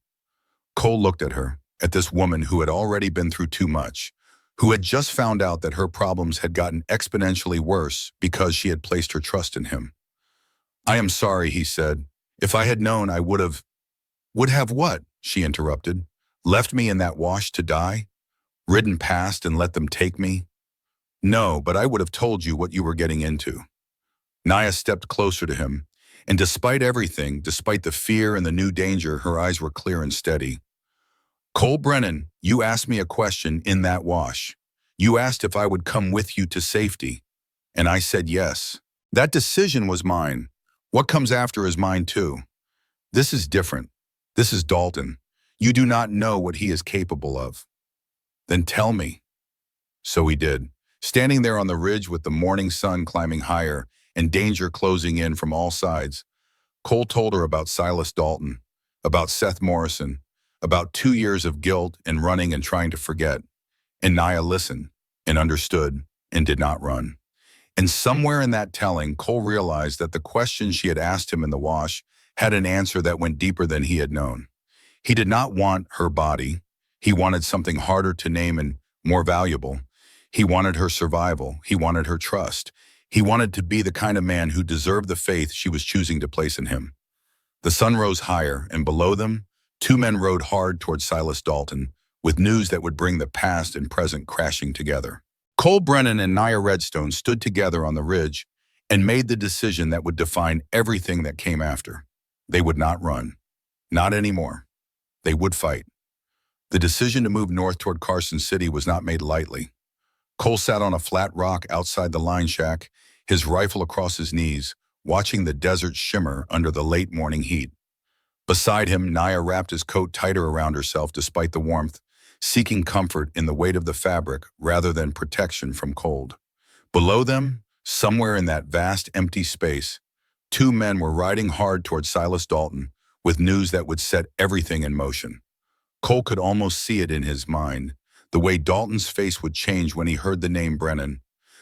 S1: Cole looked at her, at this woman who had already been through too much, who had just found out that her problems had gotten exponentially worse because she had placed her trust in him. I am sorry, he said. If I had known, I would have. Would have what? She interrupted. Left me in that wash to die? Ridden past and let them take me? No, but I would have told you what you were getting into. Naya stepped closer to him, and despite everything, despite the fear and the new danger, her eyes were clear and steady. Cole Brennan, you asked me a question in that wash. You asked if I would come with you to safety, and I said yes. That decision was mine. What comes after is mine too. This is different. This is Dalton. You do not know what he is capable of. Then tell me. So he did, standing there on the ridge with the morning sun climbing higher and danger closing in from all sides. Cole told her about Silas Dalton, about Seth Morrison, about 2 years of guilt and running and trying to forget. And Naya listened and understood and did not run. And somewhere in that telling, Cole realized that the question she had asked him in the wash had an answer that went deeper than he had known. He did not want her body. He wanted something harder to name and more valuable. He wanted her survival. He wanted her trust. He wanted to be the kind of man who deserved the faith she was choosing to place in him. The sun rose higher, and below them, 2 men rode hard toward Silas Dalton, with news that would bring the past and present crashing together. Cole Brennan and Naya Redstone stood together on the ridge and made the decision that would define everything that came after. They would not run. Not anymore. They would fight. The decision to move north toward Carson City was not made lightly. Cole sat on a flat rock outside the line shack, his rifle across his knees, watching the desert shimmer under the late morning heat. Beside him, Naya wrapped his coat tighter around herself despite the warmth, seeking comfort in the weight of the fabric rather than protection from cold. Below them, somewhere in that vast empty space, 2 men were riding hard toward Silas Dalton with news that would set everything in motion. Cole could almost see it in his mind, the way Dalton's face would change when he heard the name Brennan,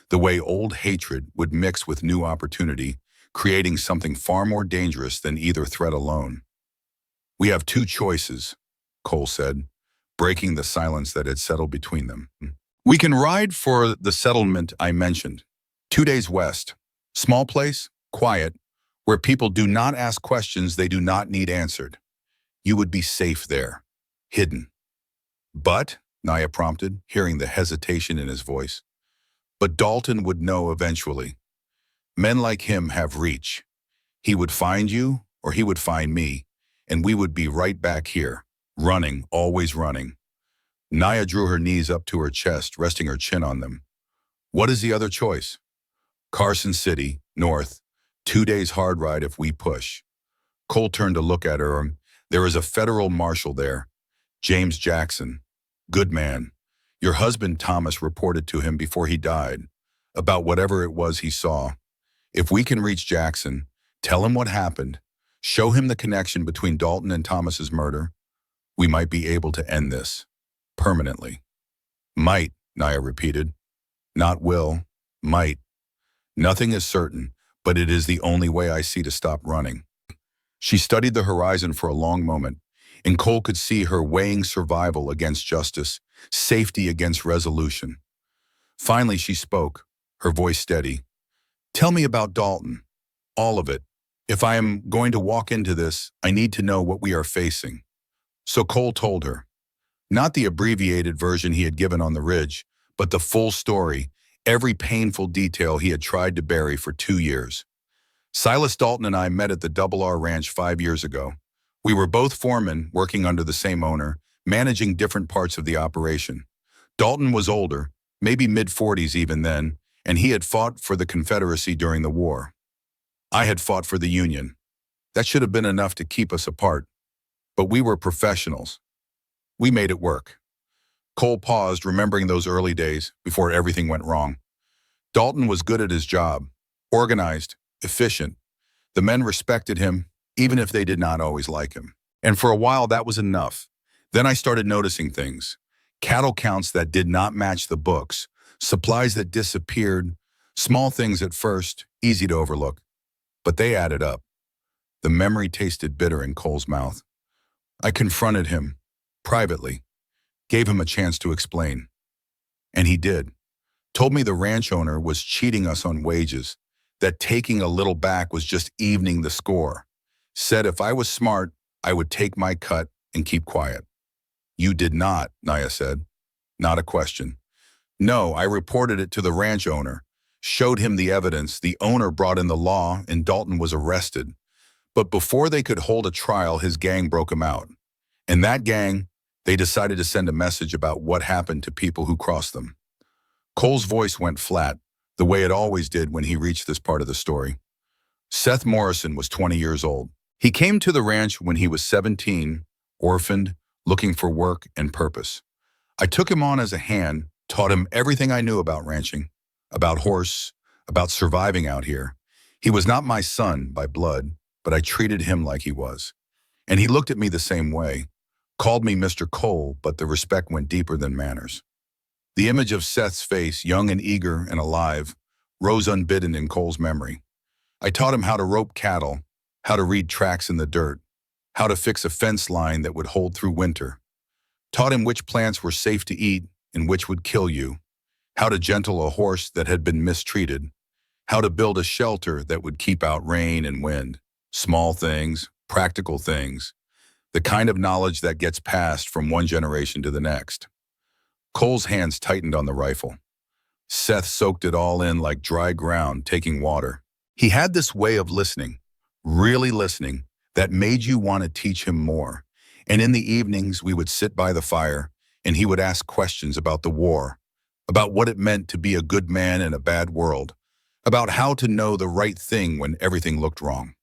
S1: the way old hatred would mix with new opportunity, creating something far more dangerous than either threat alone. We have 2 choices, Cole said, breaking the silence that had settled between them. We can ride for the settlement I mentioned, 2 days west. Small place, quiet, where people do not ask questions they do not need answered. You would be safe there, hidden. But, Naya prompted, hearing the hesitation in his voice, but Dalton would know eventually. Men like him have reach. He would find you, or he would find me, and we would be right back here, running, always running. Naya drew her knees up to her chest, resting her chin on them. What is the other choice? Carson City, north, 2 days hard ride if we push. Cole turned to look at her. There is a federal marshal there, James Jackson. Good man. Your husband Thomas reported to him before he died, about whatever it was he saw. If we can reach Jackson, tell him what happened, show him the connection between Dalton and Thomas's murder, we might be able to end this. Permanently. Might, Naya repeated. Not will. Might. Nothing is certain, but it is the only way I see to stop running. She studied the horizon for a long moment, and Cole could see her weighing survival against justice, safety against resolution. Finally, she spoke, her voice steady. Tell me about Dalton. All of it. If I am going to walk into this, I need to know what we are facing. So Cole told her. Not the abbreviated version he had given on the ridge, but the full story, every painful detail he had tried to bury for 2 years. Silas Dalton and I met at the Double R Ranch 5 years ago. We were both foremen working under the same owner, managing different parts of the operation. Dalton was older, maybe mid-40s even then, and he had fought for the Confederacy during the war. I had fought for the Union. That should have been enough to keep us apart. But we were professionals. We made it work. Cole paused, remembering those early days before everything went wrong. Dalton was good at his job, organized, efficient. The men respected him, even if they did not always like him. And for a while, that was enough. Then I started noticing things. Cattle counts that did not match the books, supplies that disappeared, small things at first, easy to overlook. But they added up. The memory tasted bitter in Cole's mouth. I confronted him, privately, gave him a chance to explain. And he did. Told me the ranch owner was cheating us on wages, that taking a little back was just evening the score. Said if I was smart, I would take my cut and keep quiet. You did not, Naya said. Not a question. No, I reported it to the ranch owner, showed him the evidence, the owner brought in the law, and Dalton was arrested. But before they could hold a trial, his gang broke him out. And that gang, they decided to send a message about what happened to people who crossed them. Cole's voice went flat, the way it always did when he reached this part of the story. Seth Morrison was 20 years old. He came to the ranch when he was 17, orphaned, looking for work and purpose. I took him on as a hand, taught him everything I knew about ranching, about horse, about surviving out here. He was not my son by blood, but I treated him like he was. And he looked at me the same way, called me Mr. Cole, but the respect went deeper than manners. The image of Seth's face, young and eager and alive, rose unbidden in Cole's memory. I taught him how to rope cattle, how to read tracks in the dirt, how to fix a fence line that would hold through winter. Taught him which plants were safe to eat and which would kill you, how to gentle a horse that had been mistreated, how to build a shelter that would keep out rain and wind. Small things, practical things, the kind of knowledge that gets passed from one generation to the next. Cole's hands tightened on the rifle. Seth soaked it all in like dry ground taking water. He had this way of listening, really listening, that made you want to teach him more. And in the evenings, we would sit by the fire, and he would ask questions about the war, about what it meant to be a good man in a bad world, about how to know the right thing when everything looked wrong.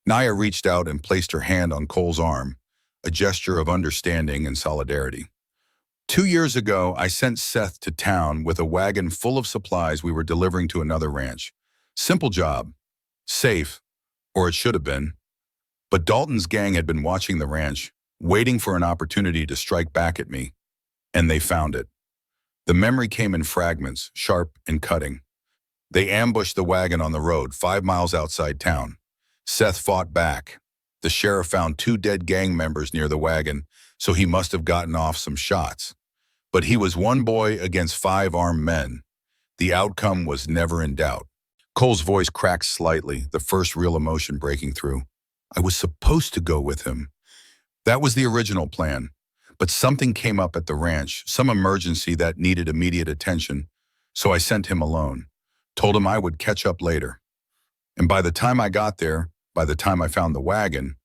S1: Naya reached out and placed her hand on Cole's arm, a gesture of understanding and solidarity. 2 years ago, I sent Seth to town with a wagon full of supplies we were delivering to another ranch. Simple job. Safe, or it should have been. But Dalton's gang had been watching the ranch, waiting for an opportunity to strike back at me, and they found it. The memory came in fragments, sharp and cutting. They ambushed the wagon on the road, 5 miles outside town. Seth fought back. The sheriff found 2 dead gang members near the wagon, so he must have gotten off some shots. But he was one boy against 5 armed men. The outcome was never in doubt. Cole's voice cracked slightly, the first real emotion breaking through. I was supposed to go with him. That was the original plan. But something came up at the ranch, some emergency that needed immediate attention, so I sent him alone. Told him I would catch up later. And by the time I got there, by the time I found the wagon,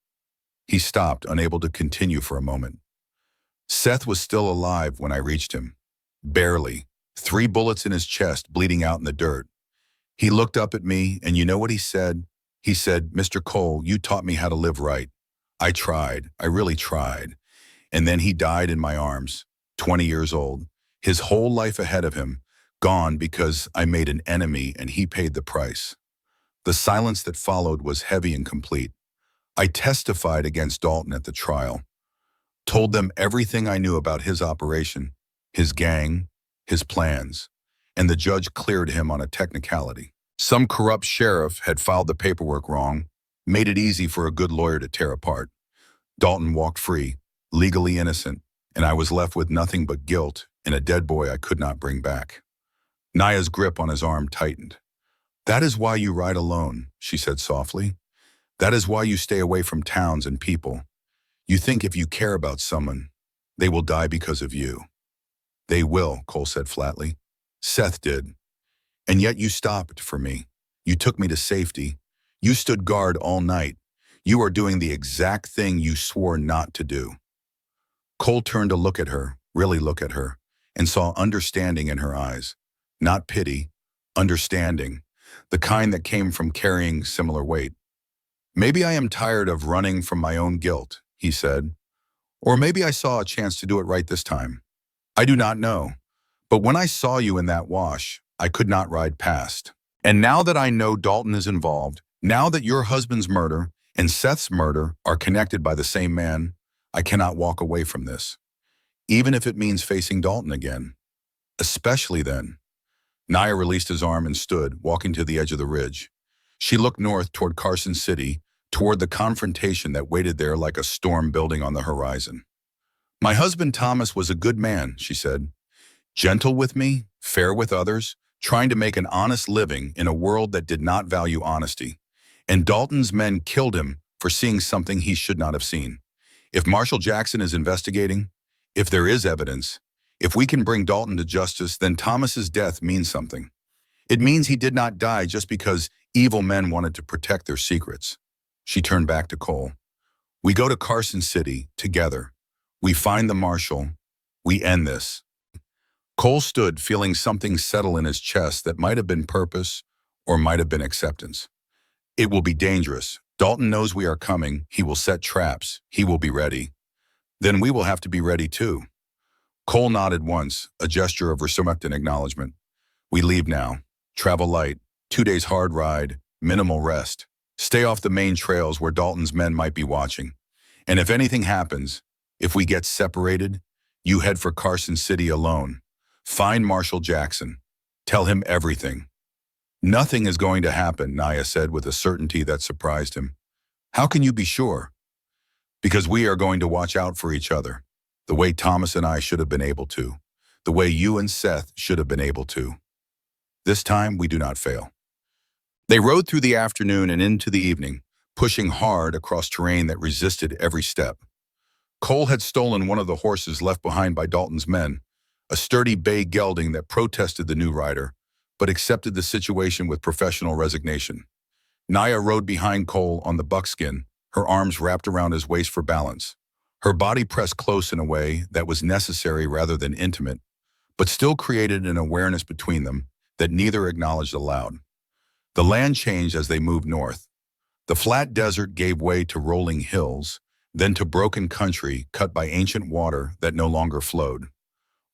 S1: he stopped, unable to continue for a moment. Seth was still alive when I reached him. Barely. 3 bullets in his chest, bleeding out in the dirt. He looked up at me, and you know what he said? He said, Mr. Cole, you taught me how to live right. I tried. I really tried. And then he died in my arms, 20 years old. His whole life ahead of him, gone because I made an enemy and he paid the price. The silence that followed was heavy and complete. I testified against Dalton at the trial. Told them everything I knew about his operation, his gang, his plans, and the judge cleared him on a technicality. Some corrupt sheriff had filed the paperwork wrong, made it easy for a good lawyer to tear apart. Dalton walked free, legally innocent, and I was left with nothing but guilt and a dead boy I could not bring back. Naya's grip on his arm tightened. That is why you ride alone, she said softly. That is why you stay away from towns and people. You think if you care about someone, they will die because of you. They will, Cole said flatly. Seth did. And yet you stopped for me. You took me to safety. You stood guard all night. You are doing the exact thing you swore not to do. Cole turned to look at her, really look at her, and saw understanding in her eyes. Not pity, understanding, the kind that came from carrying similar weight. Maybe I am tired of running from my own guilt, he said. Or maybe I saw a chance to do it right this time. I do not know. But when I saw you in that wash, I could not ride past. And now that I know Dalton is involved, now that your husband's murder and Seth's murder are connected by the same man, I cannot walk away from this. even if it means facing Dalton again. Especially then. Naya released his arm and stood, walking to the edge of the ridge. She looked north toward Carson City, toward the confrontation that waited there like a storm building on the horizon. My husband Thomas was a good man, she said. Gentle with me, fair with others, trying to make an honest living in a world that did not value honesty. And Dalton's men killed him for seeing something he should not have seen. If Marshal Jackson is investigating, if there is evidence, if we can bring Dalton to justice, then Thomas's death means something. It means he did not die just because evil men wanted to protect their secrets. She turned back to Cole. We go to Carson City together. We find the marshal. We end this. Cole stood, feeling something settle in his chest that might have been purpose or might have been acceptance. It will be dangerous. Dalton knows we are coming. He will set traps. He will be ready. Then we will have to be ready too. Cole nodded once, a gesture of respect and acknowledgement. We leave now. Travel light. 2 days hard ride. Minimal rest. Stay off the main trails where Dalton's men might be watching. And if anything happens, if we get separated, you head for Carson City alone. Find Marshal Jackson. Tell him everything. Nothing is going to happen, Naya said with a certainty that surprised him. How can you be sure? Because we are going to watch out for each other, the way Thomas and I should have been able to, the way you and Seth should have been able to. This time, we do not fail. They rode through the afternoon and into the evening, pushing hard across terrain that resisted every step. Cole had stolen one of the horses left behind by Dalton's men, a sturdy bay gelding that protested the new rider, but accepted the situation with professional resignation. Naya rode behind Cole on the buckskin, her arms wrapped around his waist for balance. Her body pressed close in a way that was necessary rather than intimate, but still created an awareness between them that neither acknowledged aloud. The land changed as they moved north. The flat desert gave way to rolling hills, then to broken country cut by ancient water that no longer flowed.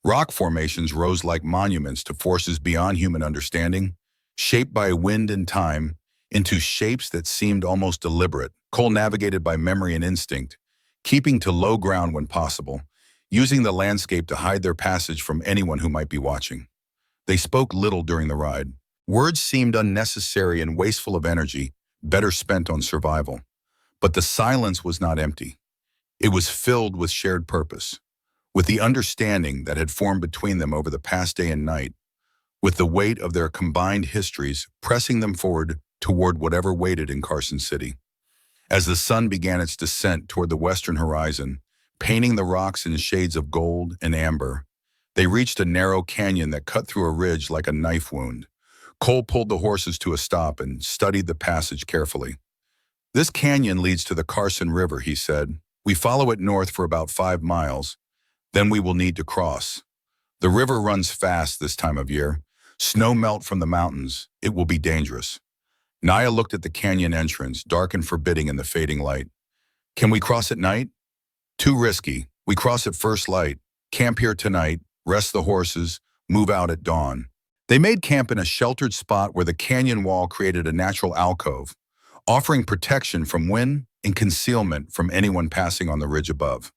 S1: Rock formations rose like monuments to forces beyond human understanding, shaped by wind and time into shapes that seemed almost deliberate. Cole navigated by memory and instinct, keeping to low ground when possible, using the landscape to hide their passage from anyone who might be watching. They spoke little during the ride. Words seemed unnecessary and wasteful of energy, better spent on survival. But the silence was not empty. It was filled with shared purpose, with the understanding that had formed between them over the past day and night, with the weight of their combined histories pressing them forward toward whatever waited in Carson City. As the sun began its descent toward the western horizon, painting the rocks in shades of gold and amber, they reached a narrow canyon that cut through a ridge like a knife wound. Cole pulled the horses to a stop and studied the passage carefully. This canyon leads to the Carson River, he said. We follow it north for about 5 miles. Then we will need to cross. The river runs fast this time of year. Snow melt from the mountains. It will be dangerous. Naya looked at the canyon entrance, dark and forbidding in the fading light. Can we cross at night? Too risky. We cross at first light. Camp here tonight. Rest the horses. Move out at dawn. They made camp in a sheltered spot where the canyon wall created a natural alcove, offering protection from wind and concealment from anyone passing on the ridge above.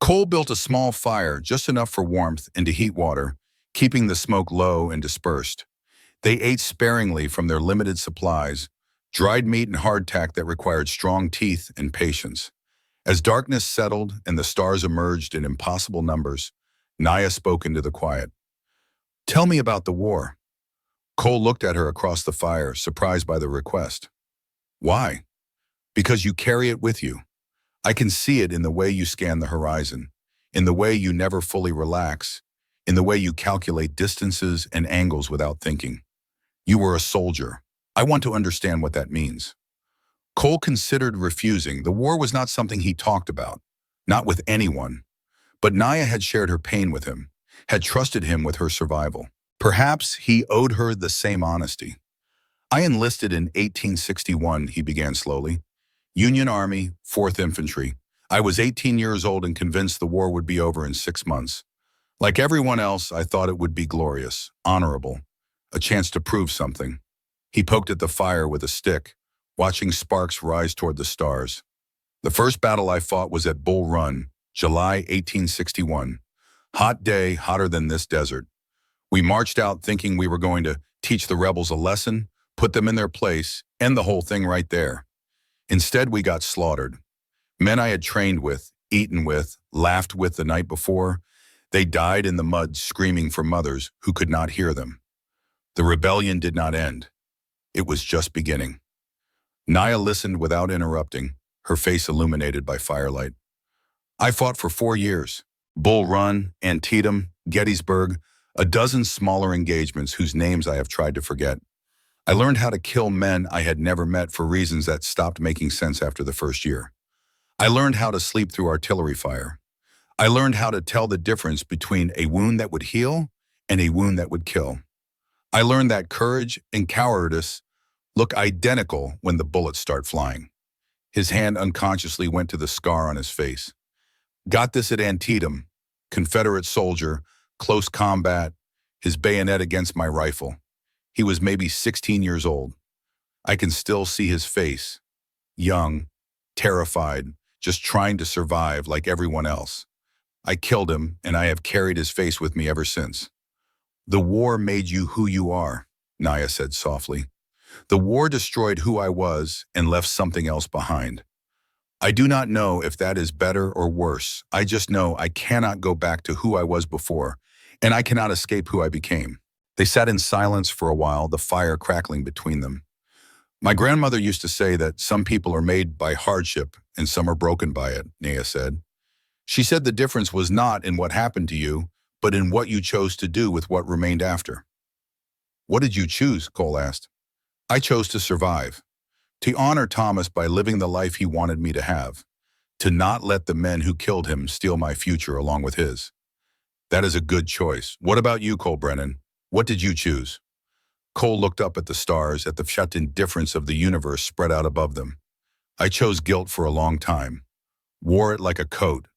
S1: Cole built a small fire, just enough for warmth and to heat water, keeping the smoke low and dispersed. They ate sparingly from their limited supplies, dried meat and hardtack that required strong teeth and patience. As darkness settled and the stars emerged in impossible numbers, Naya spoke into the quiet. Tell me about the war. Cole looked at her across the fire, surprised by the request. Why? Because you carry it with you. I can see it in the way you scan the horizon, in the way you never fully relax, in the way you calculate distances and angles without thinking. You were a soldier. I want to understand what that means. Cole considered refusing. The war was not something he talked about, not with anyone. But Naya had shared her pain with him, had trusted him with her survival. Perhaps he owed her the same honesty. I enlisted in 1861, he began slowly. Union Army, 4th Infantry. I was 18 years old and convinced the war would be over in 6 months. Like everyone else, I thought it would be glorious, honorable, a chance to prove something. He poked at the fire with a stick, watching sparks rise toward the stars. The first battle I fought was at Bull Run, July 1861. Hot day, hotter than this desert. We marched out thinking we were going to teach the rebels a lesson, put them in their place, end the whole thing right there. Instead, we got slaughtered. Men I had trained with, eaten with, laughed with the night before, they died in the mud screaming for mothers who could not hear them. The rebellion did not end. It was just beginning. Naya listened without interrupting, her face illuminated by firelight. I fought for 4 years. Bull Run, Antietam, Gettysburg, a dozen smaller engagements whose names I have tried to forget. I learned how to kill men I had never met for reasons that stopped making sense after the first year. I learned how to sleep through artillery fire. I learned how to tell the difference between a wound that would heal and a wound that would kill. I learned that courage and cowardice look identical when the bullets start flying. His hand unconsciously went to the scar on his face. Got this at Antietam, Confederate soldier, close combat, his bayonet against my rifle. He was maybe 16 years old. I can still see his face, young, terrified, just trying to survive like everyone else. I killed him, and I have carried his face with me ever since. The war made you who you are, Naya said softly. The war destroyed who I was and left something else behind. I do not know if that is better or worse. I just know I cannot go back to who I was before, and I cannot escape who I became. They sat in silence for a while, the fire crackling between them. My grandmother used to say that some people are made by hardship and some are broken by it, Naya said. She said the difference was not in what happened to you, but in what you chose to do with what remained after. What did you choose? Cole asked. I chose to survive, to honor Thomas by living the life he wanted me to have, to not let the men who killed him steal my future along with his. That is a good choice. What about you, Cole Brennan? What did you choose? Cole looked up at the stars, at the shut indifference of the universe spread out above them. I chose guilt for a long time, wore it like a coat,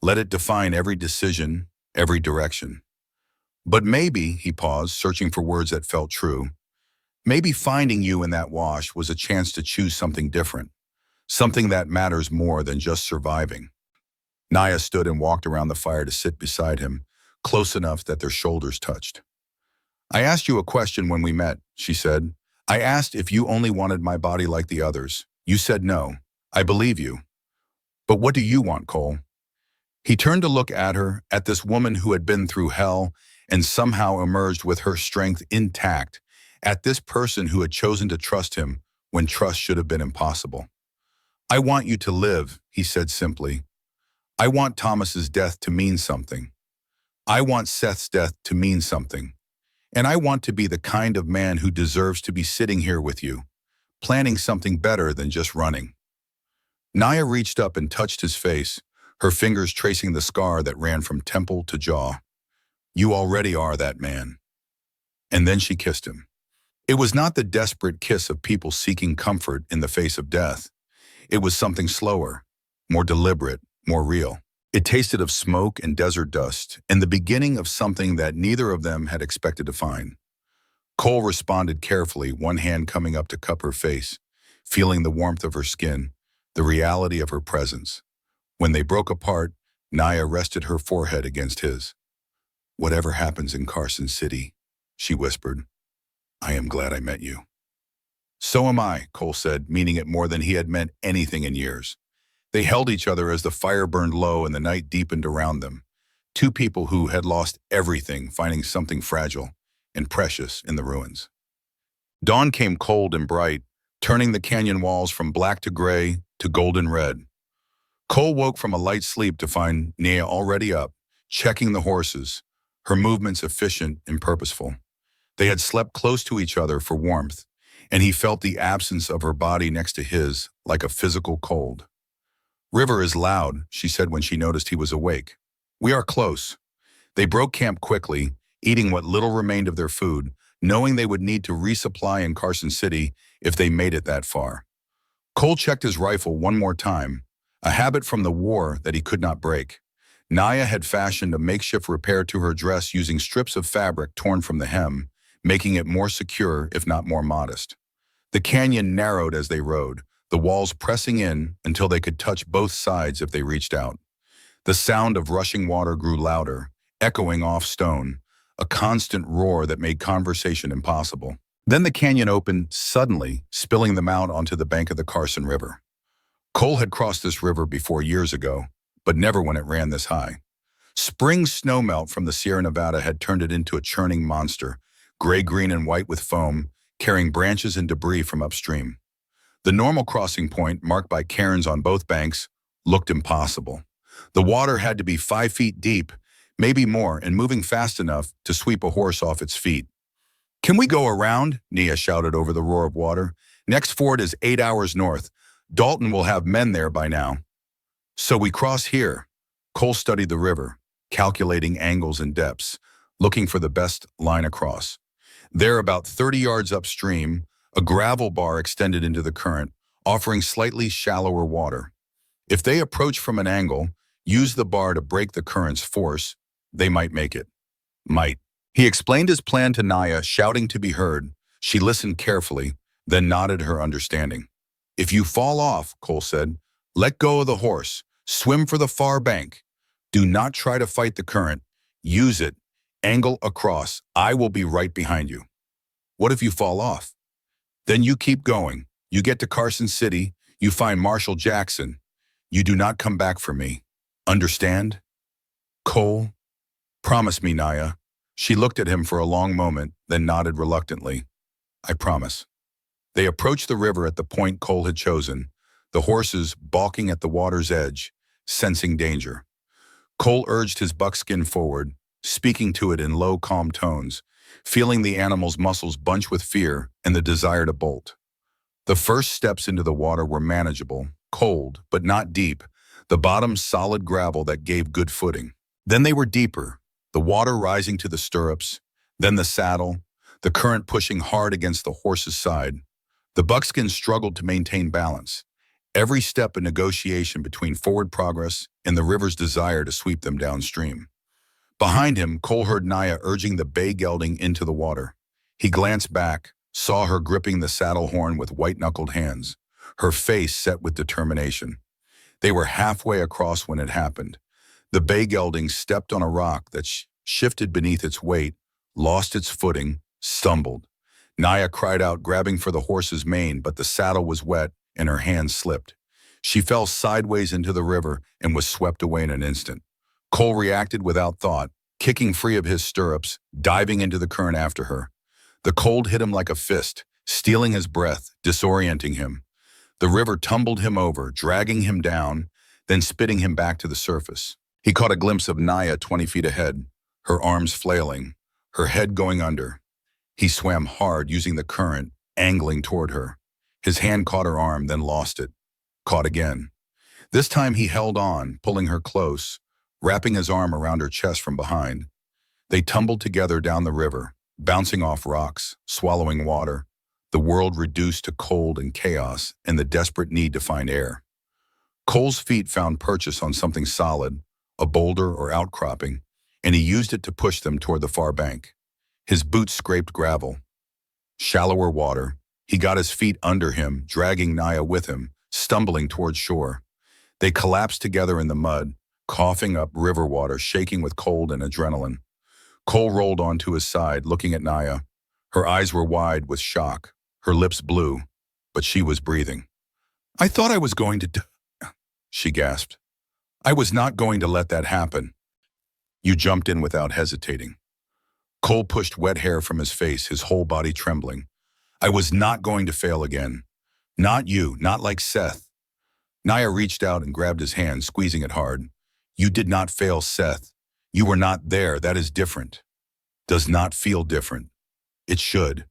S1: let it define every decision, every direction. But maybe, he paused, searching for words that felt true, maybe finding you in that wash was a chance to choose something different, something that matters more than just surviving. Naya stood and walked around the fire to sit beside him, close enough that their shoulders touched. I asked you a question when we met, she said. I asked if you only wanted my body like the others. You said no. I believe you. But what do you want, Cole? He turned to look at her, at this woman who had been through hell and somehow emerged with her strength intact, at this person who had chosen to trust him when trust should have been impossible. I want you to live, he said simply. I want Thomas's death to mean something. I want Seth's death to mean something. And I want to be the kind of man who deserves to be sitting here with you, planning something better than just running. Naya reached up and touched his face, her fingers tracing the scar that ran from temple to jaw. You already are that man. And then she kissed him. It was not the desperate kiss of people seeking comfort in the face of death. It was something slower, more deliberate, more real. It tasted of smoke and desert dust, and the beginning of something that neither of them had expected to find. Cole responded carefully, one hand coming up to cup her face, feeling the warmth of her skin, the reality of her presence. When they broke apart, Naya rested her forehead against his. Whatever happens in Carson City, she whispered, I am glad I met you. So am I, Cole said, meaning it more than he had meant anything in years. They held each other as the fire burned low and the night deepened around them. Two people who had lost everything, finding something fragile and precious in the ruins. Dawn came cold and bright, turning the canyon walls from black to gray to golden red. Cole woke from a light sleep to find Naya already up, checking the horses, her movements efficient and purposeful. They had slept close to each other for warmth, and he felt the absence of her body next to his like a physical cold. River is loud, she said when she noticed he was awake. We are close. They broke camp quickly, eating what little remained of their food, knowing they would need to resupply in Carson City if they made it that far. Cole checked his rifle one more time, a habit from the war that he could not break. Naya had fashioned a makeshift repair to her dress using strips of fabric torn from the hem, making it more secure if not more modest. The canyon narrowed as they rode, the walls pressing in until they could touch both sides if they reached out. The sound of rushing water grew louder, echoing off stone, a constant roar that made conversation impossible. Then the canyon opened suddenly, spilling them out onto the bank of the Carson River. Cole had crossed this river before years ago, but never when it ran this high. Spring snowmelt from the Sierra Nevada had turned it into a churning monster, gray, green, and white with foam, carrying branches and debris from upstream. The normal crossing point, marked by cairns on both banks, looked impossible. The water had to be 5 feet deep, maybe more, and moving fast enough to sweep a horse off its feet. "Can we go around?" Nia shouted over the roar of water. "Next ford is 8 hours north. Dalton will have men there by now." "So we cross here." Cole studied the river, calculating angles and depths, looking for the best line across. There, about 30 yards upstream, a gravel bar extended into the current, offering slightly shallower water. If they approach from an angle, use the bar to break the current's force, they might make it. Might. He explained his plan to Naya, shouting to be heard. She listened carefully, then nodded her understanding. "If you fall off," Cole said, "let go of the horse. Swim for the far bank. Do not try to fight the current. Use it. Angle across. I will be right behind you." "What if you fall off?" "Then you keep going. You get to Carson City. You find Marshall Jackson. You do not come back for me. Understand?" "Cole, promise me, Naya." She looked at him for a long moment, then nodded reluctantly. "I promise." They approached the river at the point Cole had chosen, the horses balking at the water's edge, sensing danger. Cole urged his buckskin forward, speaking to it in low, calm tones, feeling the animal's muscles bunch with fear and the desire to bolt. The first steps into the water were manageable, cold, but not deep, the bottom solid gravel that gave good footing. Then they were deeper, the water rising to the stirrups, then the saddle, the current pushing hard against the horse's side. The buckskin struggled to maintain balance, every step a negotiation between forward progress and the river's desire to sweep them downstream. Behind him, Cole heard Naya urging the bay gelding into the water. He glanced back, saw her gripping the saddle horn with white-knuckled hands, her face set with determination. They were halfway across when it happened. The bay gelding stepped on a rock that shifted beneath its weight, lost its footing, stumbled. Naya cried out, grabbing for the horse's mane, but the saddle was wet and her hand slipped. She fell sideways into the river and was swept away in an instant. Cole reacted without thought, kicking free of his stirrups, diving into the current after her. The cold hit him like a fist, stealing his breath, disorienting him. The river tumbled him over, dragging him down, then spitting him back to the surface. He caught a glimpse of Naya 20 feet ahead, her arms flailing, her head going under. He swam hard, using the current, angling toward her. His hand caught her arm, then lost it. Caught again. This time he held on, pulling her close, wrapping his arm around her chest from behind. They tumbled together down the river, bouncing off rocks, swallowing water, the world reduced to cold and chaos and the desperate need to find air. Cole's feet found purchase on something solid, a boulder or outcropping, and he used it to push them toward the far bank. His boots scraped gravel. Shallower water. He got his feet under him, dragging Naya with him, stumbling toward shore. They collapsed together in the mud, coughing up river water, shaking with cold and adrenaline. Cole rolled onto his side, looking at Naya. Her eyes were wide with shock, her lips blue, but she was breathing. "I thought I was going to die," she gasped. "I was not going to let that happen." You jumped in without hesitating. Cole pushed wet hair from his face, his whole body trembling. "I was not going to fail again. Not you, not like Seth." Naya reached out and grabbed his hand, squeezing it hard. "You did not fail, Seth. You were not there. That is different. Does not feel different. It should."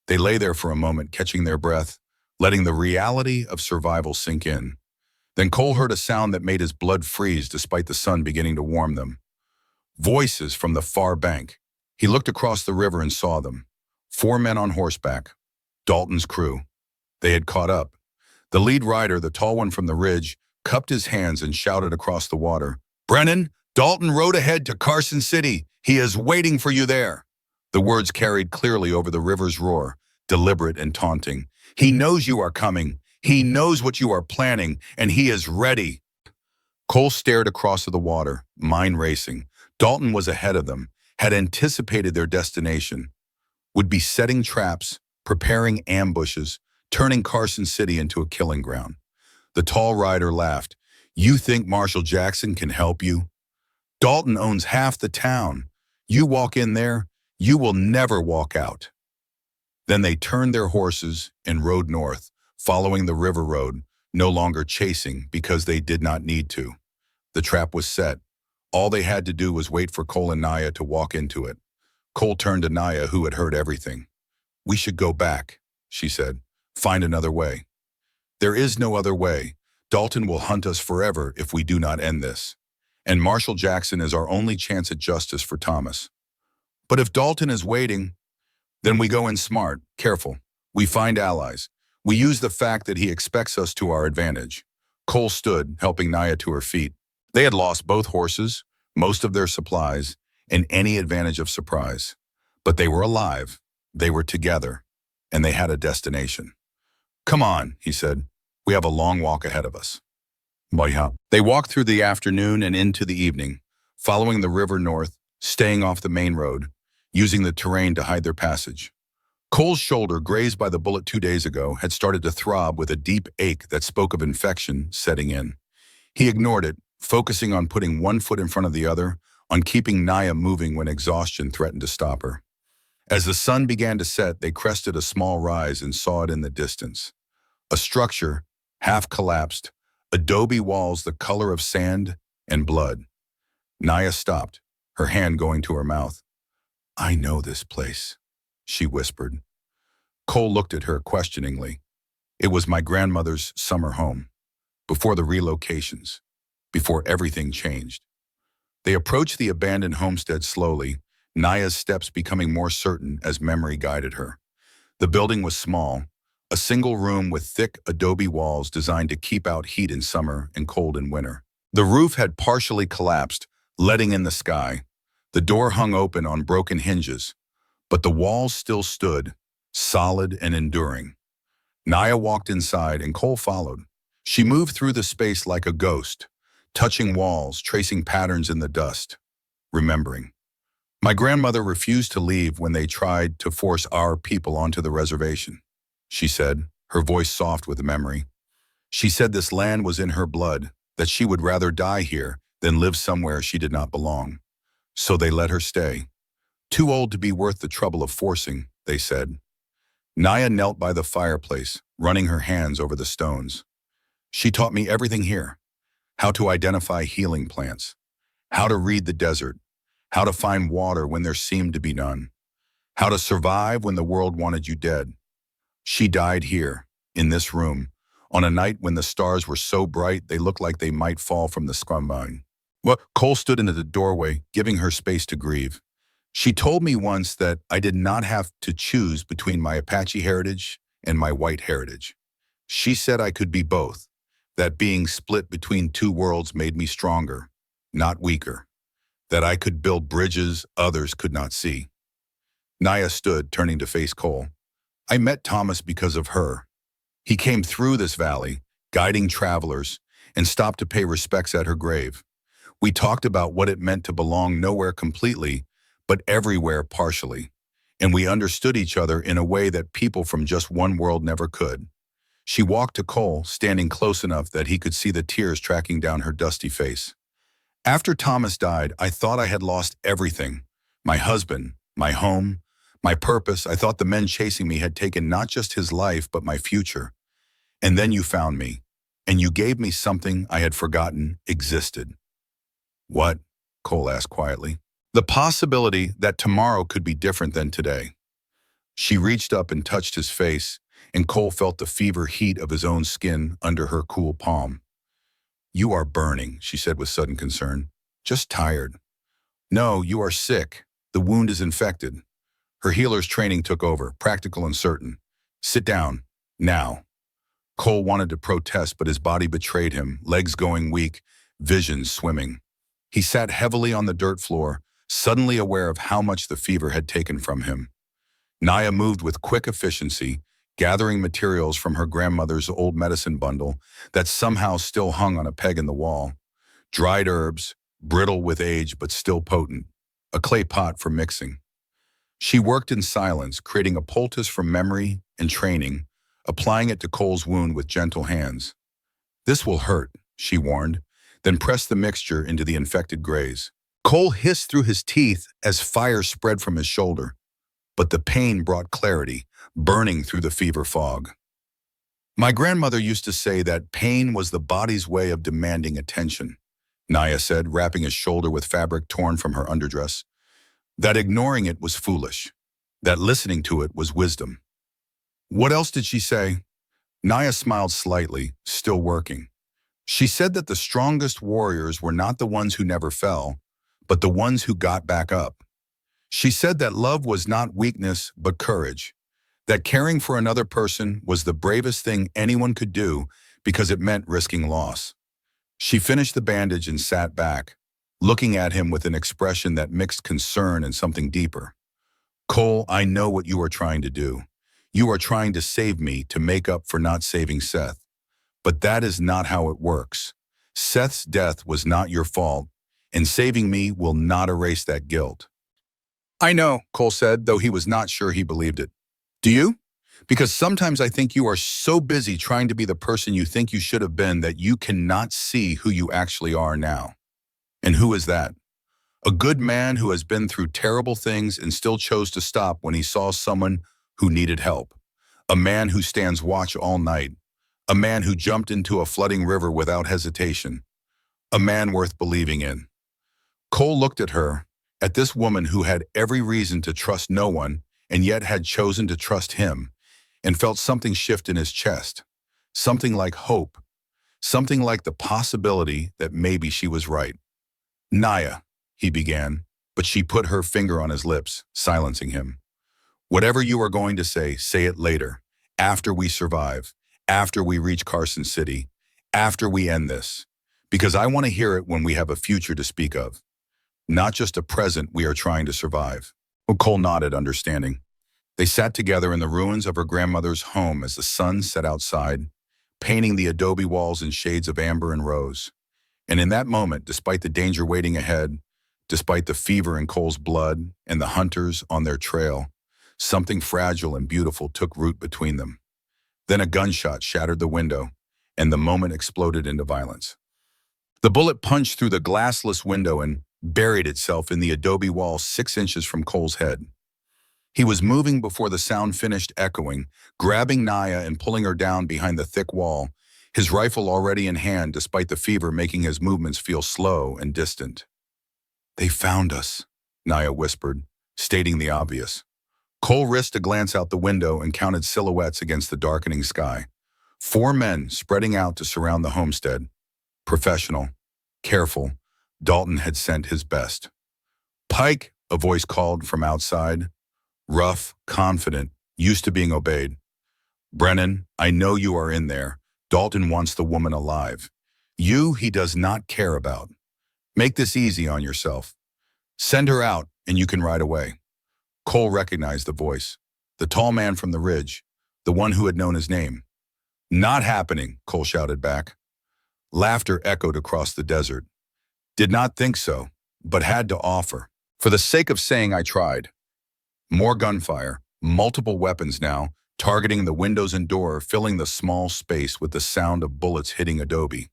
S1: They lay there for a moment, catching their breath, letting the reality of survival sink in. Then Cole heard a sound that made his blood freeze despite the sun beginning to warm them. Voices from the far bank. He looked across the river and saw them. 4 men on horseback. Dalton's crew. They had caught up. The lead rider, the tall one from the ridge, cupped his hands and shouted across the water, "Brennan, Dalton rode ahead to Carson City. He is waiting for you there." The words carried clearly over the river's roar, deliberate and taunting. "He knows you are coming. He knows what you are planning, and he is ready." Cole stared across the water, mind racing, Dalton was ahead of them, had anticipated their destination, would be setting traps, preparing ambushes, turning Carson City into a killing ground. The tall rider laughed. You think Marshal Jackson can help you? Dalton owns half the town. You walk in there, you will never walk out. Then they turned their horses and rode north, following the river road, no longer chasing because they did not need to. The trap was set. All they had to do was wait for Cole and Naya to walk into it. Cole turned to Naya, who had heard everything. We should go back, she said. Find another way. There is no other way. Dalton will hunt us forever if we do not end this. And Marshal Jackson is our only chance at justice for Thomas. But if Dalton is waiting, then we go in smart, careful. We find allies. We use the fact that he expects us to our advantage. Cole stood, helping Naya to her feet. They had lost both horses, most of their supplies, and any advantage of surprise. But they were alive, they were together, and they had a destination. Come on, he said. We have a long walk ahead of us. They walked through the afternoon and into the evening, following the river north, staying off the main road, using the terrain to hide their passage. Cole's shoulder, grazed by the bullet 2 days ago, had started to throb with a deep ache that spoke of infection setting in. He ignored it, focusing on putting one foot in front of the other, on keeping Naya moving when exhaustion threatened to stop her. As the sun began to set, they crested a small rise and saw it in the distance. A structure, half collapsed, adobe walls the color of sand and blood. Naya stopped, her hand going to her mouth. I know this place, she whispered. Cole looked at her questioningly. It was my grandmother's summer home, before the relocations, before everything changed. They approached the abandoned homestead slowly, Naya's steps becoming more certain as memory guided her. The building was small, a single room with thick adobe walls designed to keep out heat in summer and cold in winter. The roof had partially collapsed, letting in the sky. The door hung open on broken hinges, but the walls still stood, solid and enduring. Naya walked inside and Cole followed. She moved through the space like a ghost, touching walls, tracing patterns in the dust, remembering. My grandmother refused to leave when they tried to force our people onto the reservation, she said, her voice soft with memory. She said this land was in her blood, that she would rather die here than live somewhere she did not belong. So they let her stay. Too old to be worth the trouble of forcing, they said. Naya knelt by the fireplace, running her hands over the stones. She taught me everything here. How to identify healing plants, how to read the desert, how to find water when there seemed to be none, how to survive when the world wanted you dead. She died here, in this room, on a night when the stars were so bright they looked like they might fall from the skyline. Well, Cole stood into the doorway, giving her space to grieve. She told me once that I did not have to choose between my Apache heritage and my white heritage. She said I could be both, that being split between two worlds made me stronger, not weaker, that I could build bridges others could not see. Naya stood, turning to face Cole. I met Thomas because of her. He came through this valley, guiding travelers, and stopped to pay respects at her grave. We talked about what it meant to belong nowhere completely, but everywhere partially, and we understood each other in a way that people from just one world never could. She walked to Cole, standing close enough that he could see the tears tracking down her dusty face. After Thomas died, I thought I had lost everything. My husband, my home, my purpose. I thought the men chasing me had taken not just his life, but my future. And then you found me, and you gave me something I had forgotten existed. What? Cole asked quietly. The possibility that tomorrow could be different than today. She reached up and touched his face, and Cole felt the fever heat of his own skin under her cool palm. You are burning, she said with sudden concern. Just tired. No, you are sick. The wound is infected. Her healer's training took over, practical and certain. Sit down, now. Cole wanted to protest, but his body betrayed him, legs going weak, vision swimming. He sat heavily on the dirt floor, suddenly aware of how much the fever had taken from him. Naya moved with quick efficiency, gathering materials from her grandmother's old medicine bundle that somehow still hung on a peg in the wall. Dried herbs, brittle with age but still potent, a clay pot for mixing. She worked in silence, creating a poultice from memory and training, applying it to Cole's wound with gentle hands. "This will hurt," she warned, then pressed the mixture into the infected graze. Cole hissed through his teeth as fire spread from his shoulder, but the pain brought clarity, burning through the fever fog. "My grandmother used to say that pain was the body's way of demanding attention," Naya said, wrapping his shoulder with fabric torn from her underdress. "That ignoring it was foolish. That listening to it was wisdom." "What else did she say?" Naya smiled slightly, still working. "She said that the strongest warriors were not the ones who never fell, but the ones who got back up. She said that love was not weakness, but courage. That caring for another person was the bravest thing anyone could do because it meant risking loss." She finished the bandage and sat back, looking at him with an expression that mixed concern and something deeper. "Cole, I know what you are trying to do. You are trying to save me to make up for not saving Seth. But that is not how it works. Seth's death was not your fault, and saving me will not erase that guilt." "I know," Cole said, though he was not sure he believed it. "Do you? Because sometimes I think you are so busy trying to be the person you think you should have been that you cannot see who you actually are now." "And who is that?" "A good man who has been through terrible things and still chose to stop when he saw someone who needed help. A man who stands watch all night. A man who jumped into a flooding river without hesitation. A man worth believing in." Cole looked at her, at this woman who had every reason to trust no one and yet had chosen to trust him, and felt something shift in his chest. Something like hope. Something like the possibility that maybe she was right. "Naya," he began, but she put her finger on his lips, silencing him. "Whatever you are going to say it later, after we survive, after we reach Carson City, after we end this. Because I want to hear it when we have a future to speak of. Not just a present we are trying to survive." Cole nodded, understanding. They sat together in the ruins of her grandmother's home as the sun set outside, painting the adobe walls in shades of amber and rose. And in that moment, despite the danger waiting ahead, despite the fever in Cole's blood and the hunters on their trail, something fragile and beautiful took root between them. Then a gunshot shattered the window, and the moment exploded into violence. The bullet punched through the glassless window and buried itself in the adobe wall 6 inches from Cole's head. He was moving before the sound finished echoing, grabbing Naya and pulling her down behind the thick wall, his rifle already in hand despite the fever making his movements feel slow and distant. "They found us," Naya whispered, stating the obvious. Cole risked a glance out the window and counted silhouettes against the darkening sky. 4 men spreading out to surround the homestead. Professional, careful, Dalton had sent his best. "Pike," a voice called from outside. Rough, confident, used to being obeyed. "Brennan, I know you are in there. Dalton wants the woman alive. You he does not care about. Make this easy on yourself. Send her out and you can ride away." Cole recognized the voice. The tall man from the ridge, the one who had known his name. "Not happening," Cole shouted back. Laughter echoed across the desert. "Did not think so, but had to offer. For the sake of saying I tried." More gunfire, multiple weapons now, targeting the windows and door, filling the small space with the sound of bullets hitting adobe.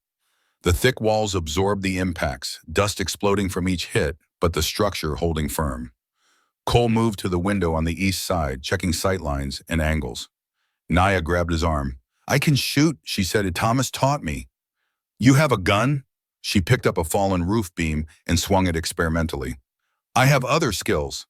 S1: The thick walls absorbed the impacts, dust exploding from each hit, but the structure holding firm. Cole moved to the window on the east side, checking sightlines and angles. Naya grabbed his arm. "I can shoot," she said. "Thomas taught me." "You have a gun?" She picked up a fallen roof beam and swung it experimentally. "I have other skills."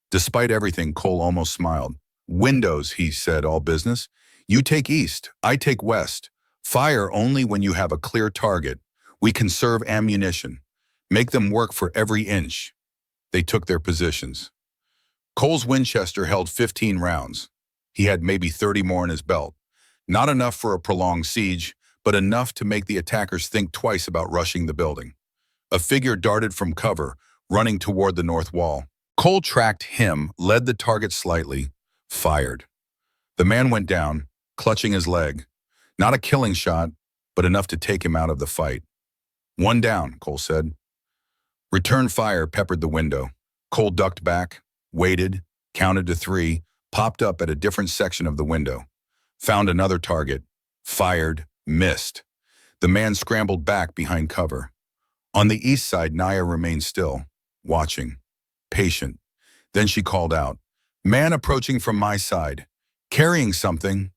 S1: Despite everything, Cole almost smiled. "Windows," he said, "all business. You take east, I take west. Fire only when you have a clear target. We conserve ammunition. Make them work for every inch." They took their positions. Cole's Winchester held 15 rounds. He had maybe 30 more in his belt. Not enough for a prolonged siege, but enough to make the attackers think twice about rushing the building. A figure darted from cover, running toward the north wall. Cole tracked him, led the target slightly, fired. The man went down, clutching his leg. Not a killing shot, but enough to take him out of the fight. "One down," Cole said. Return fire peppered the window. Cole ducked back, waited, counted to 3, popped up at a different section of the window. Found another target. Fired, missed. The man scrambled back behind cover. On the east side, Naya remained still, watching, patient. Then she called out, "Man approaching from my side, carrying something."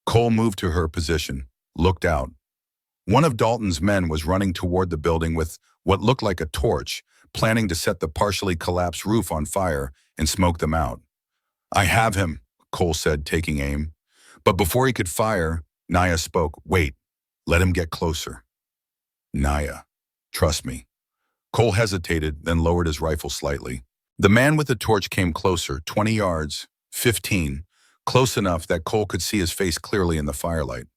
S1: Cole moved to her position, looked out. One of Dalton's men was running toward the building with what looked like a torch, planning to set the partially collapsed roof on fire and smoke them out. "I have him," Cole said, taking aim. But before he could fire, Naya spoke. "Wait, let him get closer." "Naya, trust me." Cole hesitated, then lowered his rifle slightly. The man with the torch came closer, 20 yards, 15, close enough that Cole could see his face clearly in the firelight.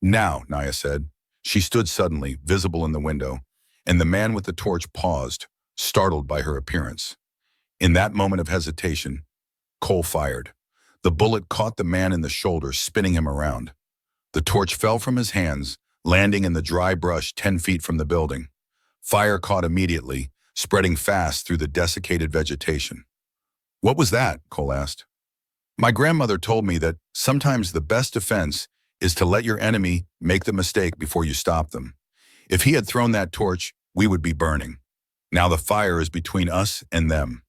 S1: "Now," Naya said. She stood suddenly, visible in the window, and the man with the torch paused, startled by her appearance. In that moment of hesitation, Cole fired. The bullet caught the man in the shoulder, spinning him around. The torch fell from his hands, landing in the dry brush 10 feet from the building. Fire caught immediately, spreading fast through the desiccated vegetation. "What was that?" Cole asked. "My grandmother told me that sometimes the best defense is to let your enemy make the mistake before you stop them. If he had thrown that torch, we would be burning. Now the fire is between us and them."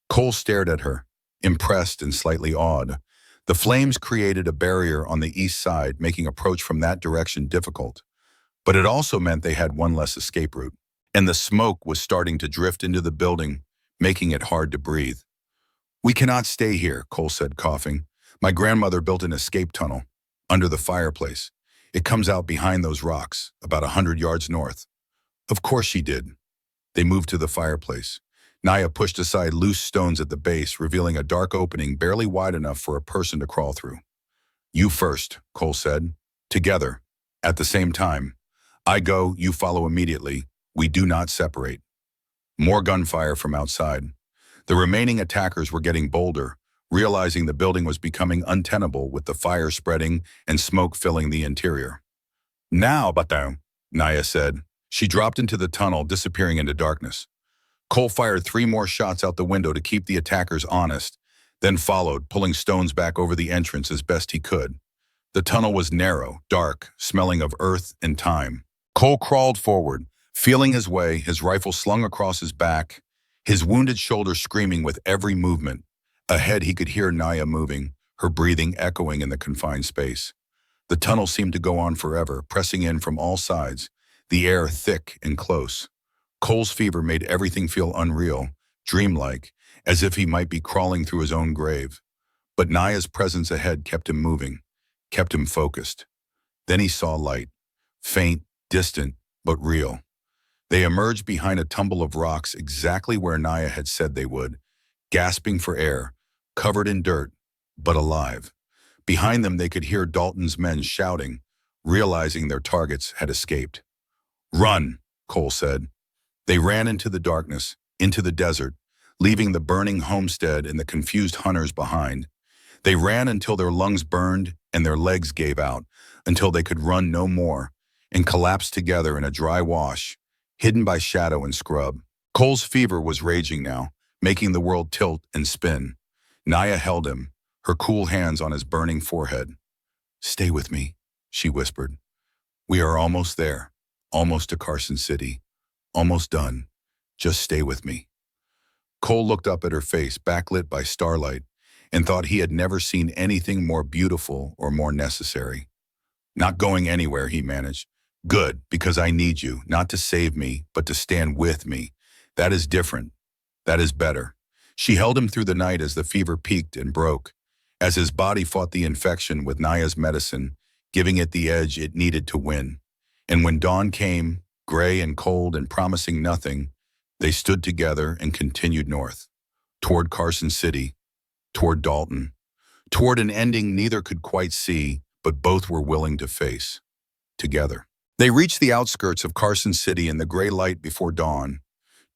S1: Cole stared at her, impressed and slightly awed. The flames created a barrier on the east side, making approach from that direction difficult. But it also meant they had one less escape route. And the smoke was starting to drift into the building, making it hard to breathe. "We cannot stay here," Cole said, coughing. "My grandmother built an escape tunnel under the fireplace. It comes out behind those rocks, about 100 yards north." "Of course she did." They moved to the fireplace. Naya pushed aside loose stones at the base, revealing a dark opening barely wide enough for a person to crawl through. "You first," Cole said. "Together, at the same time. I go, you follow immediately. We do not separate." More gunfire from outside. The remaining attackers were getting bolder, realizing the building was becoming untenable with the fire spreading and smoke filling the interior. "Now, Batão," Naya said. She dropped into the tunnel, disappearing into darkness. Cole fired 3 more shots out the window to keep the attackers honest, then followed, pulling stones back over the entrance as best he could. The tunnel was narrow, dark, smelling of earth and time. Cole crawled forward, feeling his way, his rifle slung across his back, his wounded shoulder screaming with every movement. Ahead he could hear Naya moving, her breathing echoing in the confined space. The tunnel seemed to go on forever, pressing in from all sides, the air thick and close. Cole's fever made everything feel unreal, dreamlike, as if he might be crawling through his own grave. But Naya's presence ahead kept him moving, kept him focused. Then he saw light, faint, distant, but real. They emerged behind a tumble of rocks exactly where Naya had said they would, gasping for air, covered in dirt, but alive. Behind them they could hear Dalton's men shouting, realizing their targets had escaped. "Run," Cole said. They ran into the darkness, into the desert, leaving the burning homestead and the confused hunters behind. They ran until their lungs burned and their legs gave out, until they could run no more, and collapsed together in a dry wash, hidden by shadow and scrub. Cole's fever was raging now, making the world tilt and spin. Naya held him, her cool hands on his burning forehead. "Stay with me," she whispered. "We are almost there, almost to Carson City, almost done. Just stay with me." Cole looked up at her face, backlit by starlight, and thought he had never seen anything more beautiful or more necessary. "Not going anywhere," he managed. "Good, because I need you, not to save me, but to stand with me. That is different. That is better." She held him through the night as the fever peaked and broke, as his body fought the infection with Naya's medicine, giving it the edge it needed to win. And when dawn came, gray and cold and promising nothing, they stood together and continued north, toward Carson City, toward Dalton, toward an ending neither could quite see, but both were willing to face, together. They reached the outskirts of Carson City in the gray light before dawn,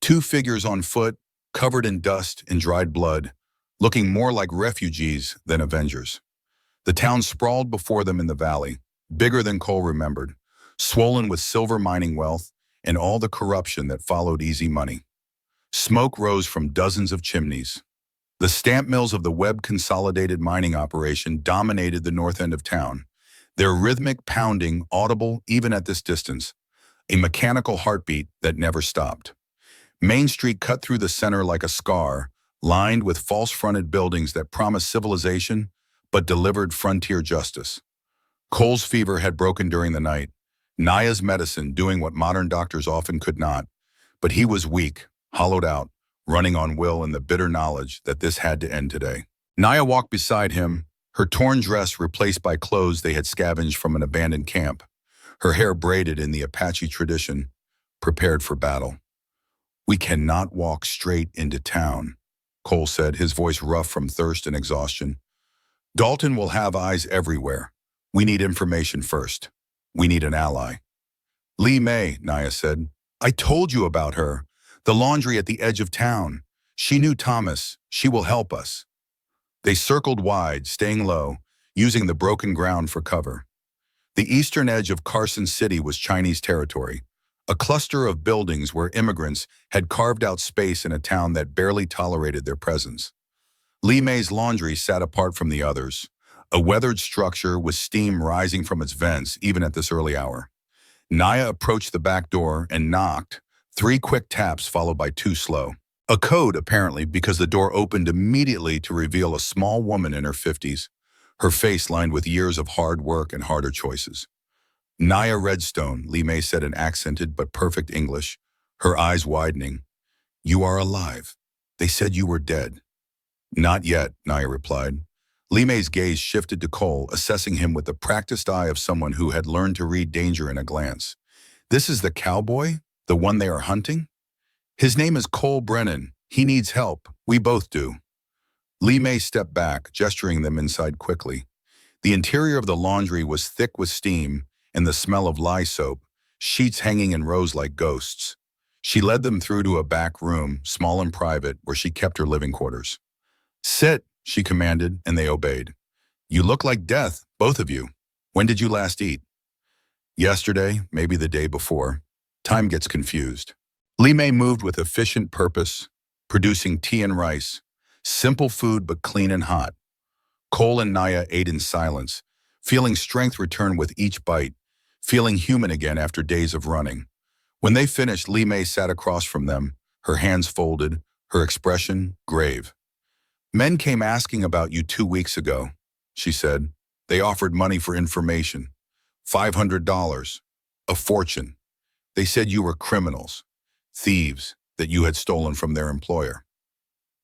S1: 2 figures on foot, covered in dust and dried blood, looking more like refugees than avengers. The town sprawled before them in the valley, bigger than Cole remembered, swollen with silver mining wealth, and all the corruption that followed easy money. Smoke rose from dozens of chimneys. The stamp mills of the Webb Consolidated Mining Operation dominated the north end of town, their rhythmic pounding audible even at this distance, a mechanical heartbeat that never stopped. Main Street cut through the center like a scar, lined with false-fronted buildings that promised civilization but delivered frontier justice. Cole's fever had broken during the night, Naya's medicine doing what modern doctors often could not, but he was weak, hollowed out, running on will and the bitter knowledge that this had to end today. Naya walked beside him, her torn dress replaced by clothes they had scavenged from an abandoned camp, her hair braided in the Apache tradition, prepared for battle. "We cannot walk straight into town," Cole said, his voice rough from thirst and exhaustion. "Dalton will have eyes everywhere. We need information first. We need an ally." "Lee May," Naya said. "I told you about her. The laundry at the edge of town. She knew Thomas. She will help us." They circled wide, staying low, using the broken ground for cover. The eastern edge of Carson City was Chinese territory, a cluster of buildings where immigrants had carved out space in a town that barely tolerated their presence. Lee May's laundry sat apart from the others, a weathered structure with steam rising from its vents even at this early hour. Naya approached the back door and knocked, 3 quick taps followed by 2 slow. A code, apparently, because the door opened immediately to reveal a small woman in her 50s, her face lined with years of hard work and harder choices. "Naya Redstone," Lee May said in accented but perfect English, her eyes widening. "You are alive. They said you were dead." "Not yet," Naya replied. Lee May's gaze shifted to Cole, assessing him with the practiced eye of someone who had learned to read danger in a glance. "This is the cowboy? The one they are hunting?" "His name is Cole Brennan. He needs help. We both do." Lee May stepped back, gesturing them inside quickly. The interior of the laundry was thick with steam and the smell of lye soap, sheets hanging in rows like ghosts. She led them through to a back room, small and private, where she kept her living quarters. "Sit," she commanded, and they obeyed. "You look like death, both of you. When did you last eat?" "Yesterday, maybe the day before. Time gets confused." Lee May moved with efficient purpose, producing tea and rice, simple food but clean and hot. Cole and Naya ate in silence, feeling strength return with each bite, feeling human again after days of running. When they finished, Lee May sat across from them, her hands folded, her expression grave. "Men came asking about you 2 weeks ago," she said. "They offered money for information. $500. A fortune. They said you were criminals, thieves, that you had stolen from their employer."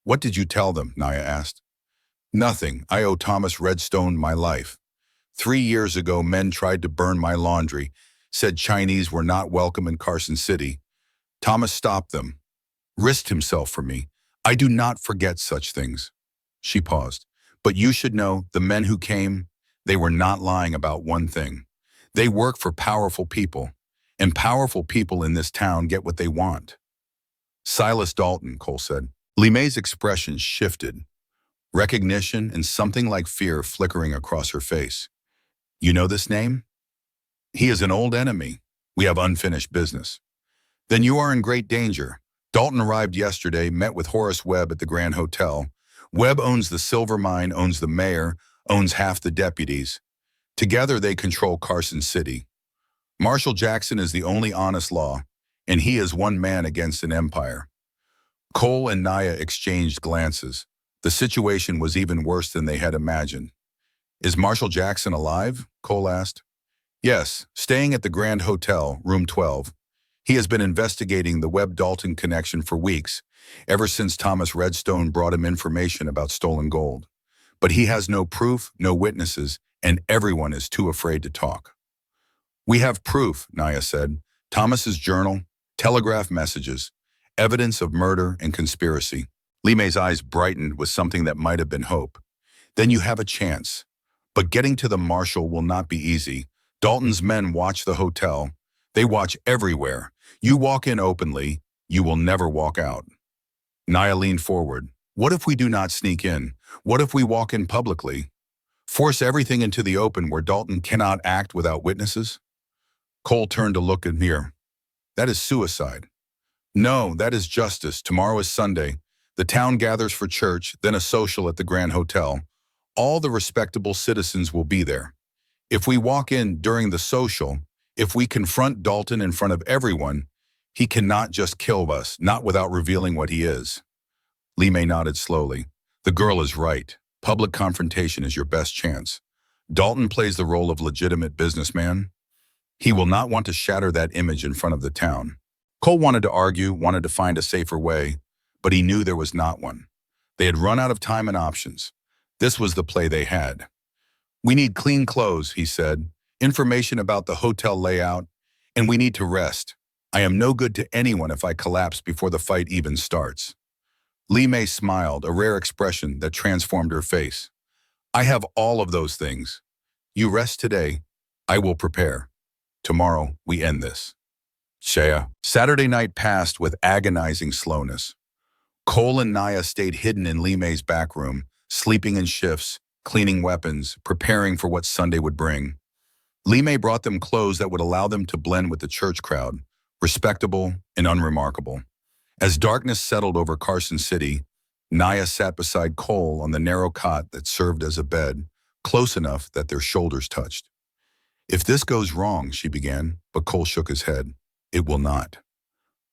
S1: "What did you tell them?" Naya asked. "Nothing. I owe Thomas Redstone my life. 3 years ago, men tried to burn my laundry, said Chinese were not welcome in Carson City. Thomas stopped them, risked himself for me. I do not forget such things." She paused. "But you should know, the men who came, they were not lying about one thing. They work for powerful people, and powerful people in this town get what they want." "Silas Dalton," Cole said. Lee May's expression shifted, recognition and something like fear flickering across her face. "You know this name?" "He is an old enemy. We have unfinished business." "Then you are in great danger. Dalton arrived yesterday, met with Horace Webb at the Grand Hotel. Webb owns the silver mine, owns the mayor, owns half the deputies. Together they control Carson City. Marshall Jackson is the only honest law, and he is one man against an empire." Cole and Naya exchanged glances. The situation was even worse than they had imagined. "Is Marshall Jackson alive?" Cole asked. "Yes, staying at the Grand Hotel, room 12. He has been investigating the Webb-Dalton connection for weeks, ever since Thomas Redstone brought him information about stolen gold. But he has no proof, no witnesses, and everyone is too afraid to talk." "We have proof," Naya said. "Thomas's journal, telegraph messages, evidence of murder and conspiracy." Lee May's eyes brightened with something that might have been hope. "Then you have a chance. But getting to the marshal will not be easy. Dalton's men watch the hotel. They watch everywhere. You walk in openly, you will never walk out." Naya leaned forward. "What if we do not sneak in? What if we walk in publicly? Force everything into the open where Dalton cannot act without witnesses?" Cole turned to look at her. That is suicide. No, that is justice. Tomorrow is Sunday. The town gathers for church, then a social at the Grand Hotel. All the respectable citizens will be there. If we walk in during the social, if we confront Dalton in front of everyone, he cannot just kill us, not without revealing what he is. Lee May nodded slowly. The girl is right. Public confrontation is your best chance. Dalton plays the role of legitimate businessman. He will not want to shatter that image in front of the town. Cole wanted to argue, wanted to find a safer way, but he knew there was not one. They had run out of time and options. This was the play they had. We need clean clothes, he said, information about the hotel layout, and we need to rest. I am no good to anyone if I collapse before the fight even starts. Lee May smiled, a rare expression that transformed her face. I have all of those things. You rest today. I will prepare. Tomorrow, we end this. Shea. Saturday night passed with agonizing slowness. Cole and Naya stayed hidden in Lee May's back room, sleeping in shifts, cleaning weapons, preparing for what Sunday would bring. Lee May brought them clothes that would allow them to blend with the church crowd, respectable and unremarkable. As darkness settled over Carson City, Naya sat beside Cole on the narrow cot that served as a bed, close enough that their shoulders touched. If this goes wrong, she began, but Cole shook his head. It will not.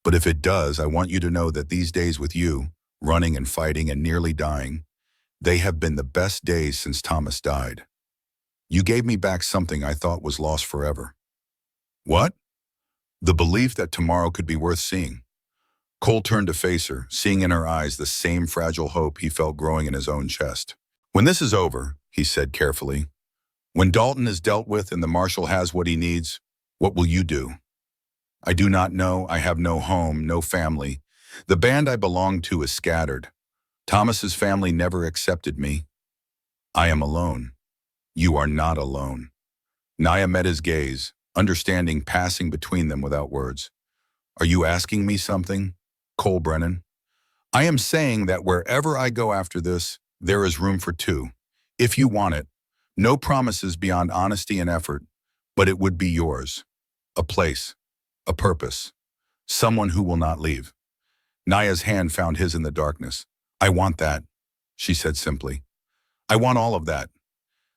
S1: But if it does, I want you to know that these days with you, running and fighting and nearly dying, they have been the best days since Thomas died. You gave me back something I thought was lost forever. What? The belief that tomorrow could be worth seeing. Cole turned to face her, seeing in her eyes the same fragile hope he felt growing in his own chest. When this is over, he said carefully, when Dalton is dealt with and the marshal has what he needs, what will you do? I do not know. I have no home, no family. The band I belong to is scattered. Thomas's family never accepted me. I am alone. You are not alone. Naya met his gaze, understanding passing between them without words. Are you asking me something, Cole Brennan? I am saying that wherever I go after this, there is room for two. If you want it, no promises beyond honesty and effort, but it would be yours. A place, a purpose, someone who will not leave. Naya's hand found his in the darkness. I want that, she said simply. I want all of that.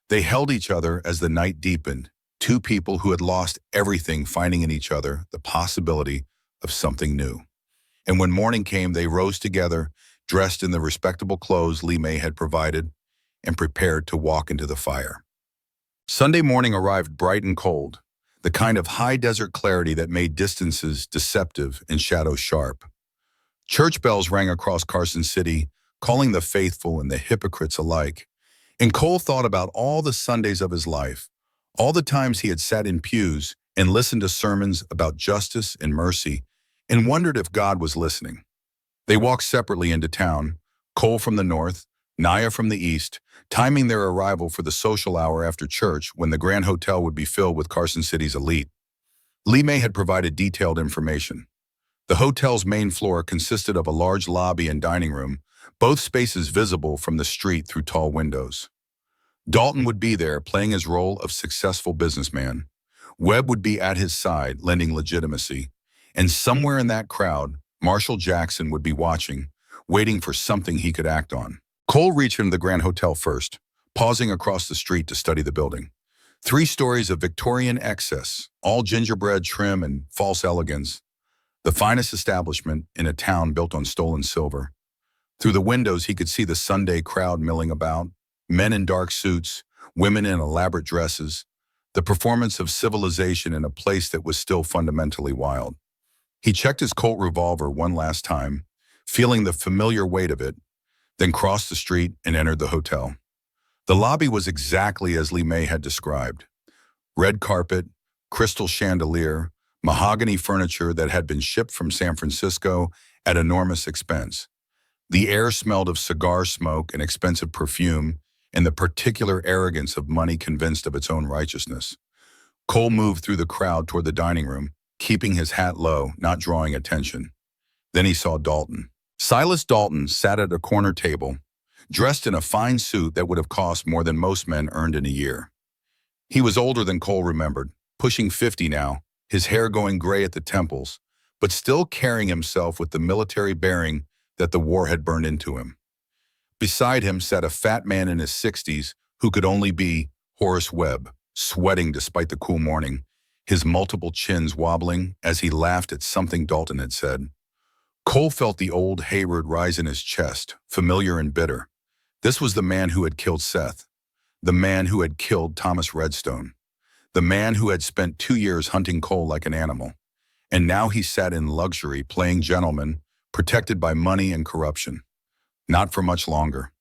S1: They held each other as the night deepened, two people who had lost everything finding in each other the possibility of something new. And when morning came, they rose together, dressed in the respectable clothes Lee May had provided, and prepared to walk into the fire. Sunday morning arrived bright and cold, the kind of high desert clarity that made distances deceptive and shadows sharp. Church bells rang across Carson City, calling the faithful and the hypocrites alike. And Cole thought about all the Sundays of his life, all the times he had sat in pews and listened to sermons about justice and mercy, and wondered if God was listening. They walked separately into town, Cole from the north, Naya from the east, timing their arrival for the social hour after church when the Grand Hotel would be filled with Carson City's elite. Lee May had provided detailed information. The hotel's main floor consisted of a large lobby and dining room, both spaces visible from the street through tall windows. Dalton would be there playing his role of successful businessman. Webb would be at his side, lending legitimacy. And somewhere in that crowd, Marshal Jackson would be watching, waiting for something he could act on. Cole reached into the Grand Hotel first, pausing across the street to study the building. 3 stories of Victorian excess, all gingerbread trim and false elegance. The finest establishment in a town built on stolen silver. Through the windows, he could see the Sunday crowd milling about, men in dark suits, women in elaborate dresses, the performance of civilization in a place that was still fundamentally wild. He checked his Colt revolver one last time, feeling the familiar weight of it, then crossed the street and entered the hotel. The lobby was exactly as Lee May had described. Red carpet, crystal chandelier, mahogany furniture that had been shipped from San Francisco at enormous expense. The air smelled of cigar smoke and expensive perfume, and the particular arrogance of money convinced of its own righteousness. Cole moved through the crowd toward the dining room, keeping his hat low, not drawing attention. Then he saw Dalton. Silas Dalton sat at a corner table, dressed in a fine suit that would have cost more than most men earned in a year. He was older than Cole remembered, pushing 50 now, his hair going gray at the temples, but still carrying himself with the military bearing that the war had burned into him. Beside him sat a fat man in his 60s who could only be Horace Webb, sweating despite the cool morning, his multiple chins wobbling as he laughed at something Dalton had said. Cole felt the old Hayward rise in his chest, familiar and bitter. This was the man who had killed Seth, the man who had killed Thomas Redstone, the man who had spent 2 years hunting Cole like an animal. And now he sat in luxury, playing gentleman, protected by money and corruption. Not for much longer.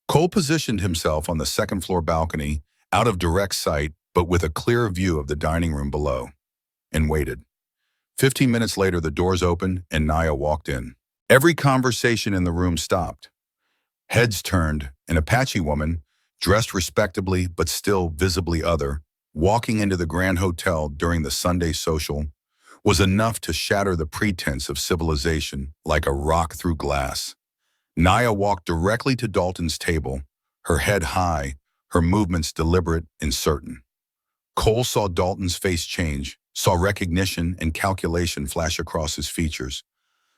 S1: Cole positioned himself on the second-floor balcony, out of direct sight, but with a clear view of the dining room below, and waited. 15 minutes later, the doors opened and Naya walked in. Every conversation in the room stopped. Heads turned, an Apache woman, dressed respectably but still visibly other, walking into the Grand Hotel during the Sunday social, was enough to shatter the pretense of civilization like a rock through glass. Naya walked directly to Dalton's table, her head high, her movements deliberate and certain. Cole saw Dalton's face change, saw recognition and calculation flash across his features,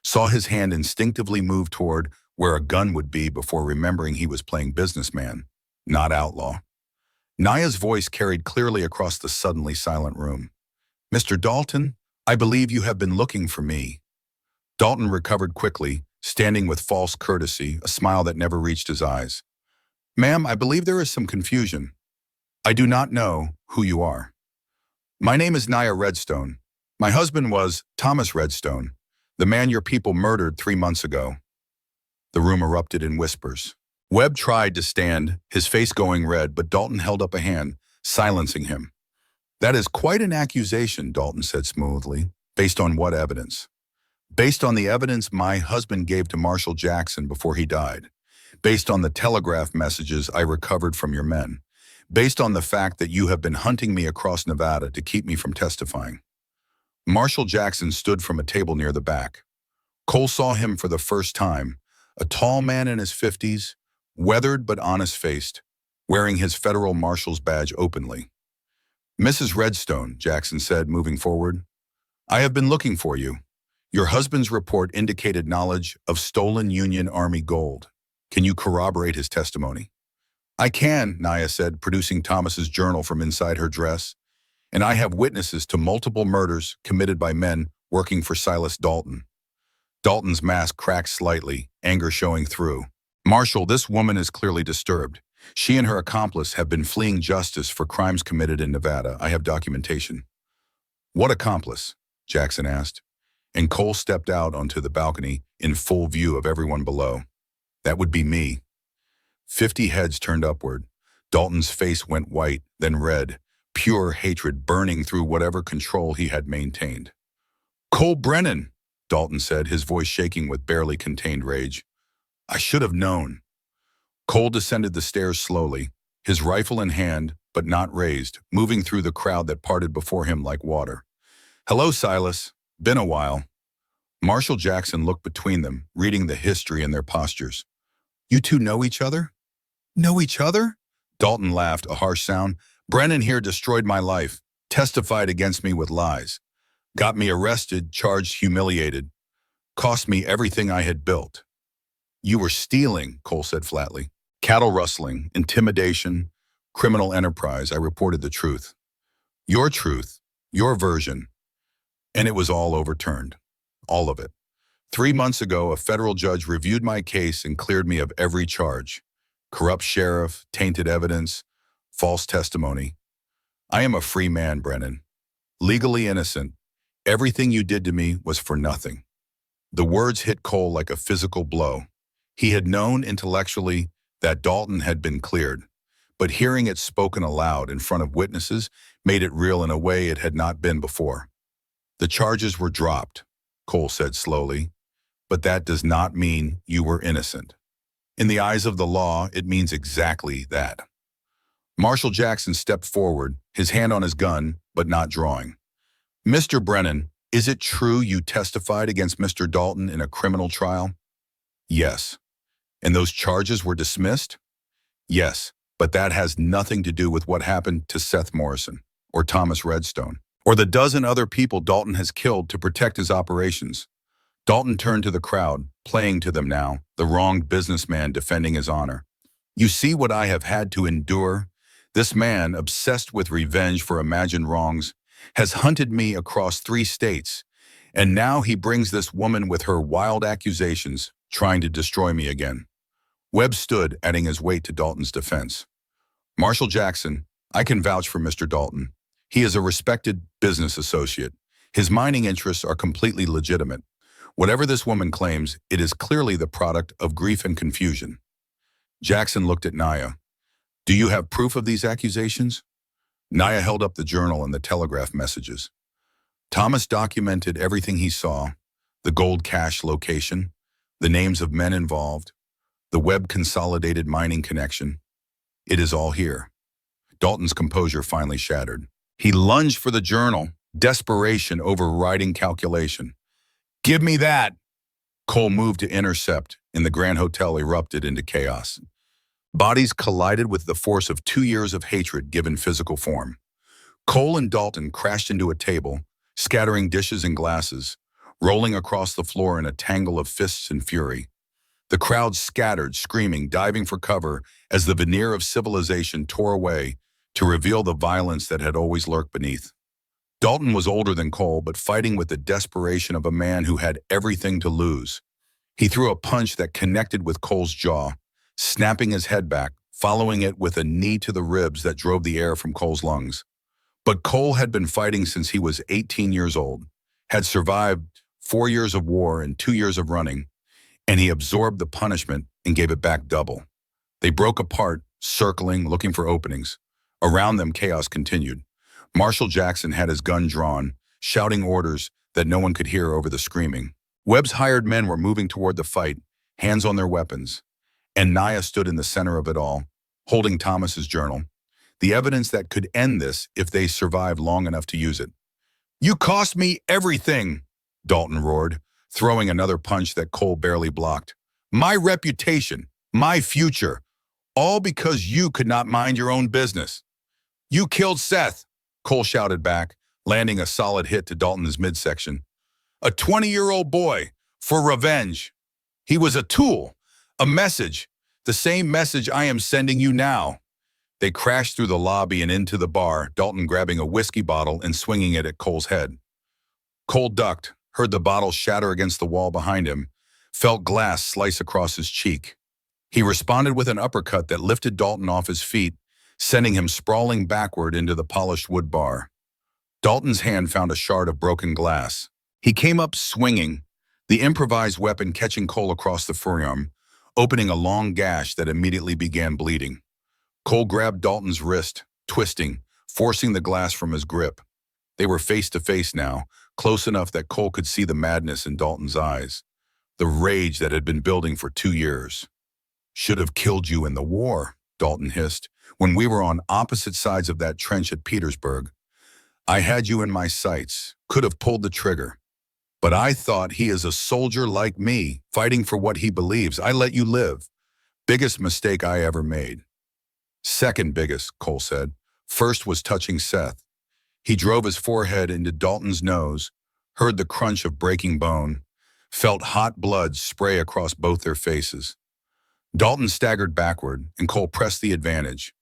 S1: saw his hand instinctively move toward where a gun would be before remembering he was playing businessman, not outlaw. Naya's voice carried clearly across the suddenly silent room. "Mr. Dalton, I believe you have been looking for me." Dalton recovered quickly, standing with false courtesy, a smile that never reached his eyes. "Ma'am, I believe there is some confusion. I do not know who you are. My name is Naya Redstone. My husband was Thomas Redstone, the man your people murdered 3 months ago." The room erupted in whispers. Webb tried to stand, his face going red, but Dalton held up a hand, silencing him. "That is quite an accusation," Dalton said smoothly. "Based on what evidence?" "Based on the evidence my husband gave to Marshal Jackson before he died. Based on the telegraph messages I recovered from your men. Based on the fact that you have been hunting me across Nevada to keep me from testifying." Marshal Jackson stood from a table near the back. Cole saw him for the first time, a tall man in his 50s, weathered but honest-faced, wearing his federal marshal's badge openly. "Mrs. Redstone," Jackson said, moving forward, "I have been looking for you. Your husband's report indicated knowledge of stolen Union Army gold. Can you corroborate his testimony?" "I can," Naya said, producing Thomas's journal from inside her dress. "And I have witnesses to multiple murders committed by men working for Silas Dalton." Dalton's mask cracked slightly, anger showing through. "Marshal, this woman is clearly disturbed. She and her accomplice have been fleeing justice for crimes committed in Nevada. I have documentation." "What accomplice?" Jackson asked, and Cole stepped out onto the balcony in full view of everyone below. "That would be me." 50 heads turned upward. Dalton's face went white, then red, pure hatred burning through whatever control he had maintained. "Cole Brennan," Dalton said, his voice shaking with barely contained rage. "I should have known." Cole descended the stairs slowly, his rifle in hand, but not raised, moving through the crowd that parted before him like water. "Hello, Silas. Been a while." Marshal Jackson looked between them, reading the history in their postures. "You two know each other?" "Know each other?" Dalton laughed, a harsh sound. "Brennan here destroyed my life, testified against me with lies, got me arrested, charged, humiliated, cost me everything I had built." "You were stealing," Cole said flatly. "Cattle rustling, intimidation, criminal enterprise." I reported the truth. Truth, your version. And it was all overturned. All of it. 3 months ago, a federal judge reviewed my case and cleared me of every charge. Corrupt sheriff, tainted evidence, false testimony. I am a free man, Brennan. Legally innocent. Everything you did to me was for nothing. The words hit Cole like a physical blow. He had known intellectually that Dalton had been cleared, but hearing it spoken aloud in front of witnesses made it real in a way it had not been before. "The charges were dropped," Cole said slowly, "but that does not mean you were innocent. In the eyes of the law, it means exactly that." Marshal Jackson stepped forward, his hand on his gun, but not drawing. "Mr. Brennan, is it true you testified against Mr. Dalton in a criminal trial?" "Yes." "And those charges were dismissed?" "Yes, but that has nothing to do with what happened to Seth Morrison or Thomas Redstone." or the dozen other people Dalton has killed to protect his operations. Dalton turned to the crowd, playing to them now, the wronged businessman defending his honor. You see what I have had to endure? This man, obsessed with revenge for imagined wrongs, has hunted me across 3 states, and now he brings this woman with her wild accusations, trying to destroy me again. Webb stood, adding his weight to Dalton's defense. Marshall Jackson, I can vouch for Mr. Dalton. He is a respected business associate. His mining interests are completely legitimate. Whatever this woman claims, it is clearly the product of grief and confusion. Jackson looked at Naya. Do you have proof of these accusations? Naya held up the journal and the telegraph messages. Thomas documented everything he saw, the gold cache location, the names of men involved, the Webb consolidated mining connection. It is all here. Dalton's composure finally shattered. He lunged for the journal, desperation overriding calculation. Give me that! Cole moved to intercept, and the Grand Hotel erupted into chaos. Bodies collided with the force of 2 years of hatred given physical form. Cole and Dalton crashed into a table, scattering dishes and glasses, rolling across the floor in a tangle of fists and fury. The crowd scattered, screaming, diving for cover as the veneer of civilization tore away to reveal the violence that had always lurked beneath. Dalton was older than Cole, but fighting with the desperation of a man who had everything to lose. He threw a punch that connected with Cole's jaw, snapping his head back, following it with a knee to the ribs that drove the air from Cole's lungs. But Cole had been fighting since he was 18 years old, had survived 4 years of war and 2 years of running, and he absorbed the punishment and gave it back double. They broke apart, circling, looking for openings. Around them, chaos continued. Marshall Jackson had his gun drawn, shouting orders that no one could hear over the screaming. Webb's hired men were moving toward the fight, hands on their weapons, and Naya stood in the center of it all, holding Thomas's journal, the evidence that could end this if they survived long enough to use it. You cost me everything, Dalton roared, throwing another punch that Cole barely blocked. My reputation, my future, all because you could not mind your own business. You killed Seth, Cole shouted back, landing a solid hit to Dalton's midsection. A 20-year-old boy, for revenge. He was a tool, a message, the same message I am sending you now. They crashed through the lobby and into the bar, Dalton grabbing a whiskey bottle and swinging it at Cole's head. Cole ducked, heard the bottle shatter against the wall behind him, felt glass slice across his cheek. He responded with an uppercut that lifted Dalton off his feet, sending him sprawling backward into the polished wood bar. Dalton's hand found a shard of broken glass. He came up swinging, the improvised weapon catching Cole across the forearm, opening a long gash that immediately began bleeding. Cole grabbed Dalton's wrist, twisting, forcing the glass from his grip. They were face to face now, close enough that Cole could see the madness in Dalton's eyes, the rage that had been building for 2 years. Should have killed you in the war, Dalton hissed, when we were on opposite sides of that trench at Petersburg. I had you in my sights, could have pulled the trigger. But I thought he is a soldier like me, fighting for what he believes. I let you live. Biggest mistake I ever made. Second biggest, Cole said. First was touching Seth. He drove his forehead into Dalton's nose, heard the crunch of breaking bone, felt hot blood spray across both their faces. Dalton staggered backward, and Cole pressed the advantage,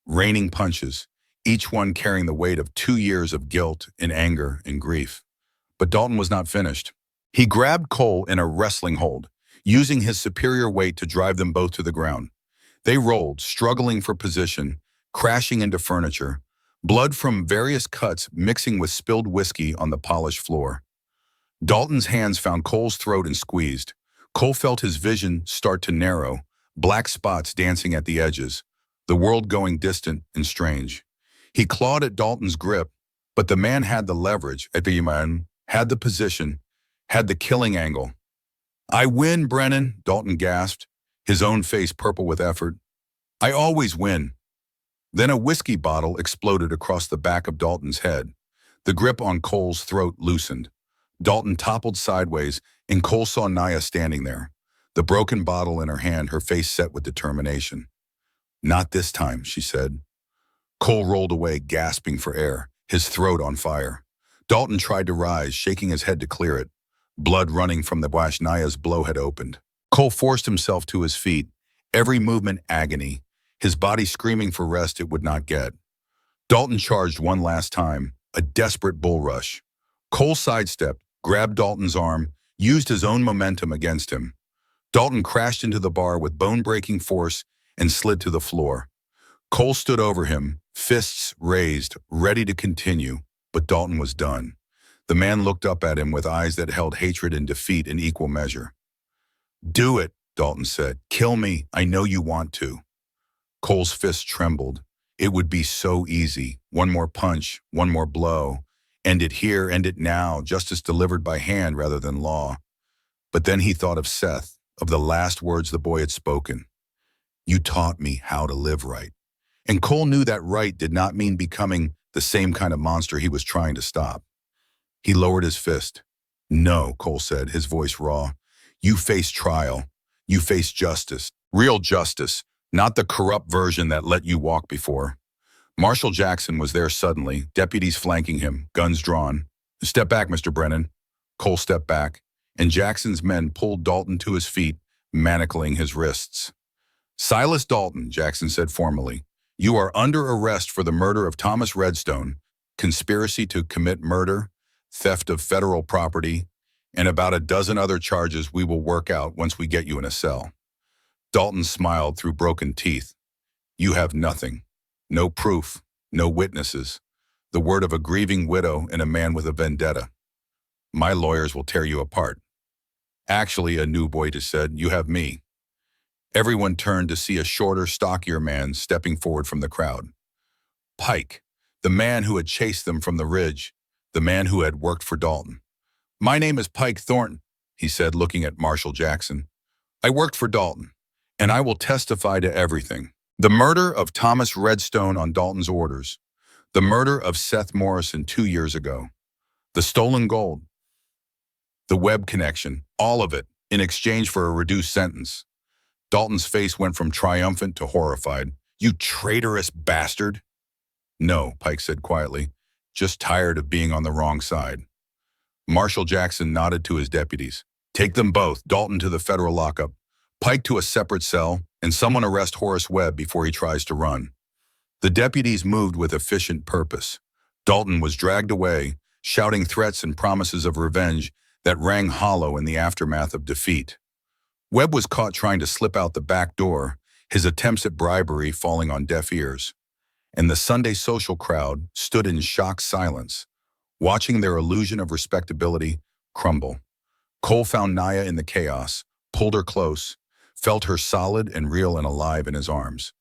S1: raining punches, each one carrying the weight of 2 years of guilt and anger and grief. But Dalton was not finished. He grabbed Cole in a wrestling hold, using his superior weight to drive them both to the ground. They rolled, struggling for position, crashing into furniture, blood from various cuts mixing with spilled whiskey on the polished floor. Dalton's hands found Cole's throat and squeezed. Cole felt his vision start to narrow, black spots dancing at the edges, the world going distant and strange. He clawed at Dalton's grip, but the man had the leverage, had the position, had the killing angle. I win, Brennan, Dalton gasped, his own face purple with effort. I always win. Then a whiskey bottle exploded across the back of Dalton's head. The grip on Cole's throat loosened. Dalton toppled sideways, and Cole saw Naya standing there, the broken bottle in her hand, her face set with determination. Not this time, she said. Cole rolled away, gasping for air, his throat on fire. Dalton tried to rise, shaking his head to clear it. Blood running from the gash Naya's blow had opened. Cole forced himself to his feet, every movement agony, his body screaming for rest it would not get. Dalton charged one last time, a desperate bull rush. Cole sidestepped, grabbed Dalton's arm, used his own momentum against him. Dalton crashed into the bar with bone-breaking force and slid to the floor. Cole stood over him, fists raised, ready to continue, but Dalton was done. The man looked up at him with eyes that held hatred and defeat in equal measure. "Do it," Dalton said. "Kill me. I know you want to." Cole's fist trembled. It would be so easy. One more punch, one more blow. End it here, end it now, justice delivered by hand rather than law. But then he thought of Seth, of the last words the boy had spoken. "You taught me how to live right." And Cole knew that right did not mean becoming the same kind of monster he was trying to stop. He lowered his fist. "No," Cole said, his voice raw. "You face trial. You face justice. Real justice, not the corrupt version that let you walk before." Marshal Jackson was there suddenly, deputies flanking him, guns drawn. "Step back, Mr. Brennan." Cole stepped back, and Jackson's men pulled Dalton to his feet, manacling his wrists. "Silas Dalton," Jackson said formally, "you are under arrest for the murder of Thomas Redstone, conspiracy to commit murder, theft of federal property, and about a dozen other charges we will work out once we get you in a cell." Dalton smiled through broken teeth. "You have nothing. No proof, no witnesses. The word of a grieving widow and a man with a vendetta. My lawyers will tear you apart." "Actually," a new boy just said, "you have me." Everyone turned to see a shorter, stockier man stepping forward from the crowd. Pike, the man who had chased them from the ridge, the man who had worked for Dalton. "My name is Pike Thornton," he said, looking at Marshal Jackson. "I worked for Dalton, and I will testify to everything. The murder of Thomas Redstone on Dalton's orders, the murder of Seth Morrison 2 years ago, the stolen gold, the web connection, all of it, in exchange for a reduced sentence." Dalton's face went from triumphant to horrified. "You traitorous bastard!" "No," Pike said quietly, "just tired of being on the wrong side." Marshal Jackson nodded to his deputies. "Take them both, Dalton to the federal lockup, Pike to a separate cell, and someone arrest Horace Webb before he tries to run." The deputies moved with efficient purpose. Dalton was dragged away, shouting threats and promises of revenge that rang hollow in the aftermath of defeat. Webb was caught trying to slip out the back door, his attempts at bribery falling on deaf ears. And the Sunday social crowd stood in shocked silence, watching their illusion of respectability crumble. Cole found Naya in the chaos, pulled her close, felt her solid and real and alive in his arms.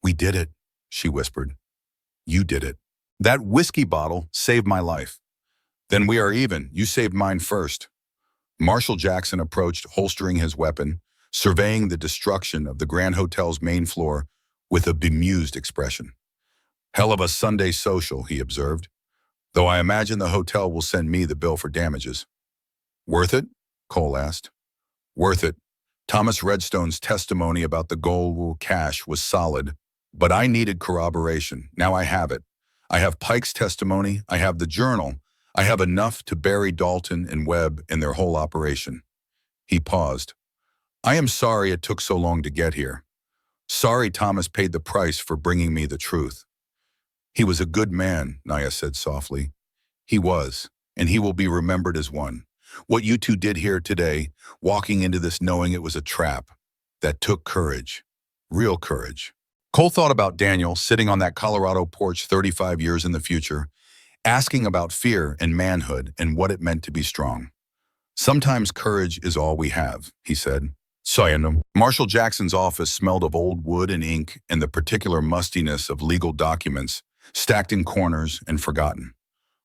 S1: "We did it," she whispered. "You did it. That whiskey bottle saved my life." "Then we are even. You saved mine first." Marshal Jackson approached, holstering his weapon, surveying the destruction of the Grand Hotel's main floor with a bemused expression. "Hell of a Sunday social," he observed, "though I imagine the hotel will send me the bill for damages." "Worth it?" Cole asked. "Worth it. Thomas Redstone's testimony about the gold cash was solid, but I needed corroboration. Now I have it. I have Pike's testimony, I have the journal, I have enough to bury Dalton and Webb in their whole operation." He paused. "I am sorry it took so long to get here. Sorry Thomas paid the price for bringing me the truth." "He was a good man," Naya said softly. "He was, and he will be remembered as one. What you two did here today, walking into this knowing it was a trap, that took courage. Real courage." Cole thought about Daniel sitting on that Colorado porch 35 years in the future, asking about fear and manhood and what it meant to be strong. "Sometimes courage is all we have," he said. Sayonam. Marshal Jackson's office smelled of old wood and ink and the particular mustiness of legal documents, stacked in corners and forgotten.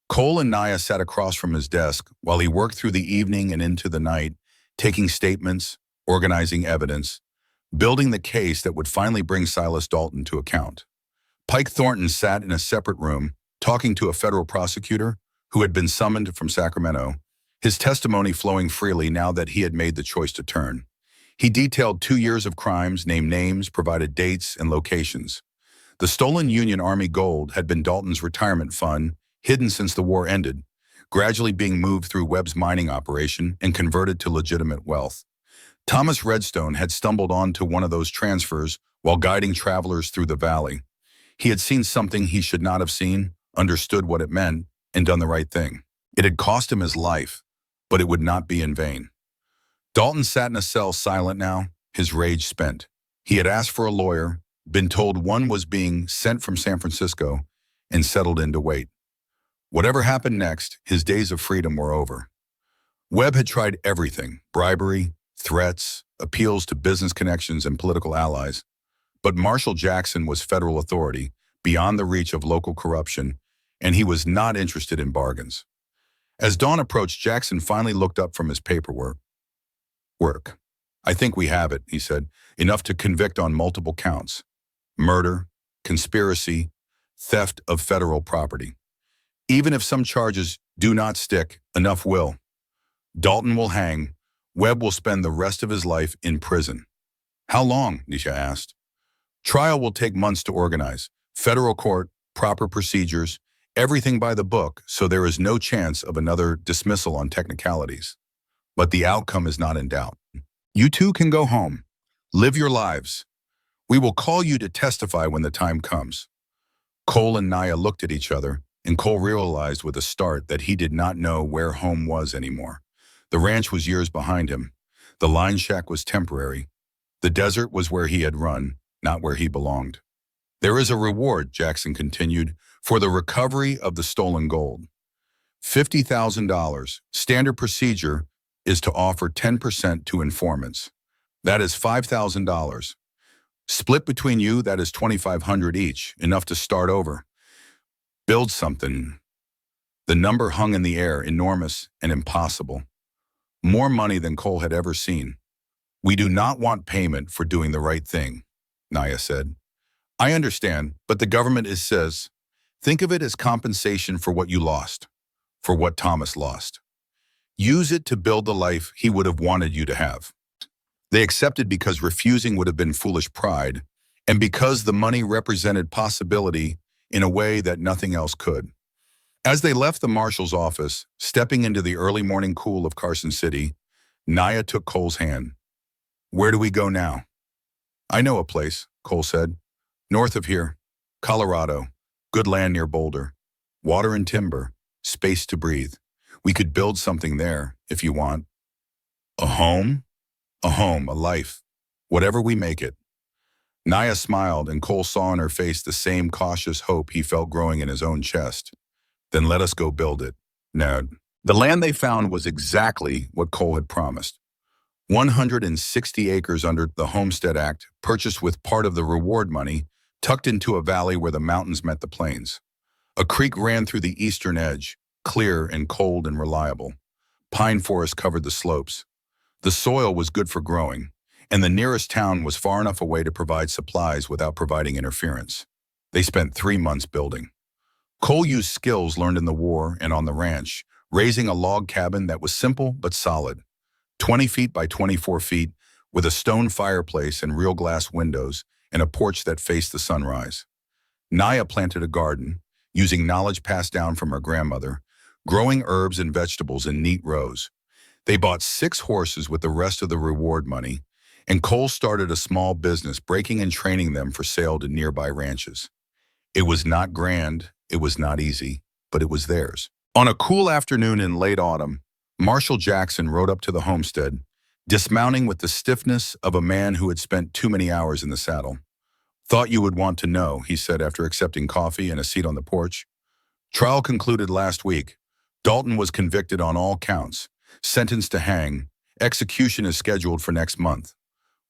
S1: Cole and Naya sat across from his desk while he worked through the evening and into the night, taking statements, organizing evidence, building the case that would finally bring Silas Dalton to account. Pike Thornton sat in a separate room, talking to a federal prosecutor who had been summoned from Sacramento, his testimony flowing freely now that he had made the choice to turn. He detailed 2 years of crimes, named names, provided dates and locations. The stolen Union Army gold had been Dalton's retirement fund, hidden since the war ended. gradually being moved through Webb's mining operation and converted to legitimate wealth. Thomas Redstone had stumbled onto one of those transfers while guiding travelers through the valley. He had seen something he should not have seen, understood what it meant, and done the right thing. It had cost him his life, but it would not be in vain. Dalton sat in a cell silent now, his rage spent. He had asked for a lawyer, been told one was being sent from San Francisco, and settled in to wait. Whatever happened next, his days of freedom were over. Webb had tried everything: bribery, threats, appeals to business connections and political allies. But Marshall Jackson was federal authority, beyond the reach of local corruption, and he was not interested in bargains. As dawn approached, Jackson finally looked up from his paperwork. "I think we have it," he said, "enough to convict on multiple counts: murder, conspiracy, theft of federal property. Even if some charges do not stick, enough will. Dalton will hang. Webb will spend the rest of his life in prison." "How long?" Nisha asked. "Trial will take months to organize. Federal court, proper procedures, everything by the book, so there is no chance of another dismissal on technicalities. But the outcome is not in doubt. You two can go home. Live your lives. We will call you to testify when the time comes." Cole and Naya looked at each other, and Cole realized with a start that he did not know where home was anymore. The ranch was years behind him. The line shack was temporary. The desert was where he had run, not where he belonged. "There is a reward," Jackson continued, "for the recovery of the stolen gold. $50,000. Standard procedure is to offer 10% to informants. That is $5,000. Split between you, that is $2,500 each, enough to start over. Build something." The number hung in the air, enormous and impossible. More money than Cole had ever seen. "We do not want payment for doing the right thing," Naya said. "I understand, but the government says, think of it as compensation for what you lost, for what Thomas lost. Use it to build the life he would have wanted you to have." They accepted because refusing would have been foolish pride, and because the money represented possibility in a way that nothing else could. As they left the marshal's office, stepping into the early morning cool of Carson City, Naya took Cole's hand. "Where do we go now?" "I know a place," Cole said. "North of here. Colorado. Good land near Boulder. Water and timber. Space to breathe. We could build something there, if you want." "A home?" "A home, a life. Whatever we make it." Naya smiled, and Cole saw in her face the same cautious hope he felt growing in his own chest. "Then let us go build it." No. The land they found was exactly what Cole had promised. 160 acres under the Homestead Act, purchased with part of the reward money, tucked into a valley where the mountains met the plains. A creek ran through the eastern edge, clear and cold and reliable. Pine forest covered the slopes. The soil was good for growing, and the nearest town was far enough away to provide supplies without providing interference. They spent 3 months building. Cole used skills learned in the war and on the ranch, raising a log cabin that was simple but solid. 20 feet by 24 feet, with a stone fireplace and real glass windows, and a porch that faced the sunrise. Naya planted a garden, using knowledge passed down from her grandmother, growing herbs and vegetables in neat rows. They bought 6 horses with the rest of the reward money, and Cole started a small business, breaking and training them for sale to nearby ranches. It was not grand, it was not easy, but it was theirs. On a cool afternoon in late autumn, Marshall Jackson rode up to the homestead, dismounting with the stiffness of a man who had spent too many hours in the saddle. "Thought you would want to know," he said after accepting coffee and a seat on the porch. "Trial concluded last week. Dalton was convicted on all counts, sentenced to hang. Execution is scheduled for next month."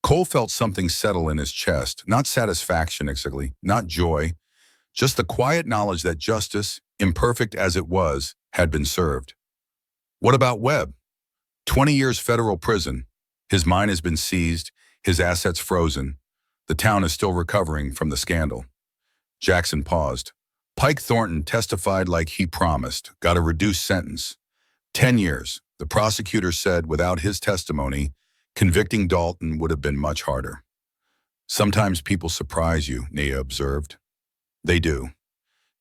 S1: Cole felt something settle in his chest, not satisfaction exactly, not joy, just the quiet knowledge that justice, imperfect as it was, had been served. "What about Webb?" 20 years federal prison. His mine has been seized, his assets frozen. The town is still recovering from the scandal. Jackson paused. "Pike Thornton testified like he promised, got a reduced sentence. 10 years. The prosecutor said without his testimony, convicting Dalton would have been much harder." "Sometimes people surprise you," Nia observed. "They do."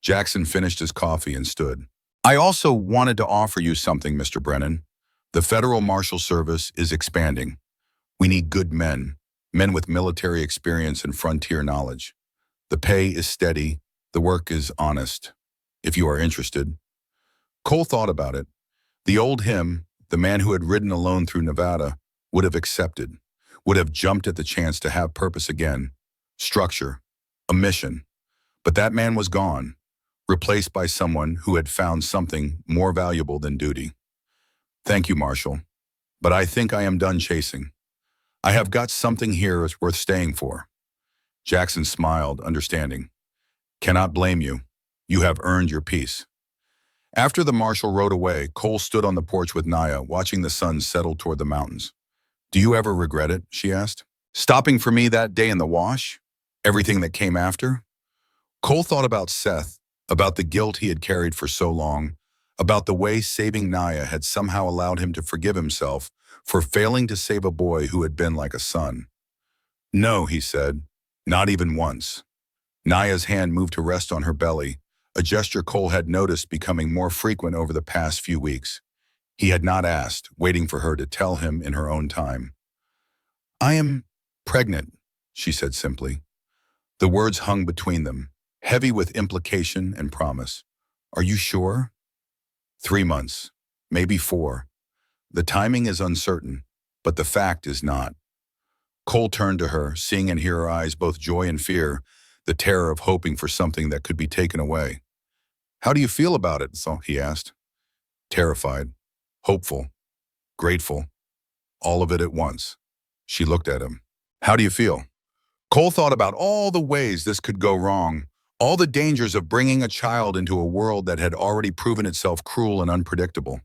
S1: Jackson finished his coffee and stood. I also wanted to offer you something, Mr. Brennan. The Federal Marshal Service is expanding. We need good men, men with military experience and frontier knowledge. The pay is steady, the work is honest. If you are interested. Cole thought about it. The old him, the man who had ridden alone through Nevada, would have accepted, would have jumped at the chance to have purpose again, structure, a mission. But that man was gone, replaced by someone who had found something more valuable than duty. Thank you, Marshal, but I think I am done chasing. I have got something here that's worth staying for. Jackson smiled, understanding. Cannot blame you. You have earned your peace. After the marshal rode away, Cole stood on the porch with Naya, watching the sun settle toward the mountains. Do you ever regret it? She asked. Stopping for me that day in the wash? Everything that came after? Cole thought about Seth, about the guilt he had carried for so long, about the way saving Naya had somehow allowed him to forgive himself for failing to save a boy who had been like a son. No, he said, not even once. Naya's hand moved to rest on her belly, a gesture Cole had noticed becoming more frequent over the past few weeks. He had not asked, waiting for her to tell him in her own time. I am pregnant, she said simply. The words hung between them, heavy with implication and promise. Are you sure? 3 months, maybe 4. The timing is uncertain, but the fact is not. Cole turned to her, seeing in her eyes both joy and fear, the terror of hoping for something that could be taken away. How do you feel about it? He asked. Terrified, hopeful, grateful, all of it at once. She looked at him. How do you feel? Cole thought about all the ways this could go wrong, all the dangers of bringing a child into a world that had already proven itself cruel and unpredictable.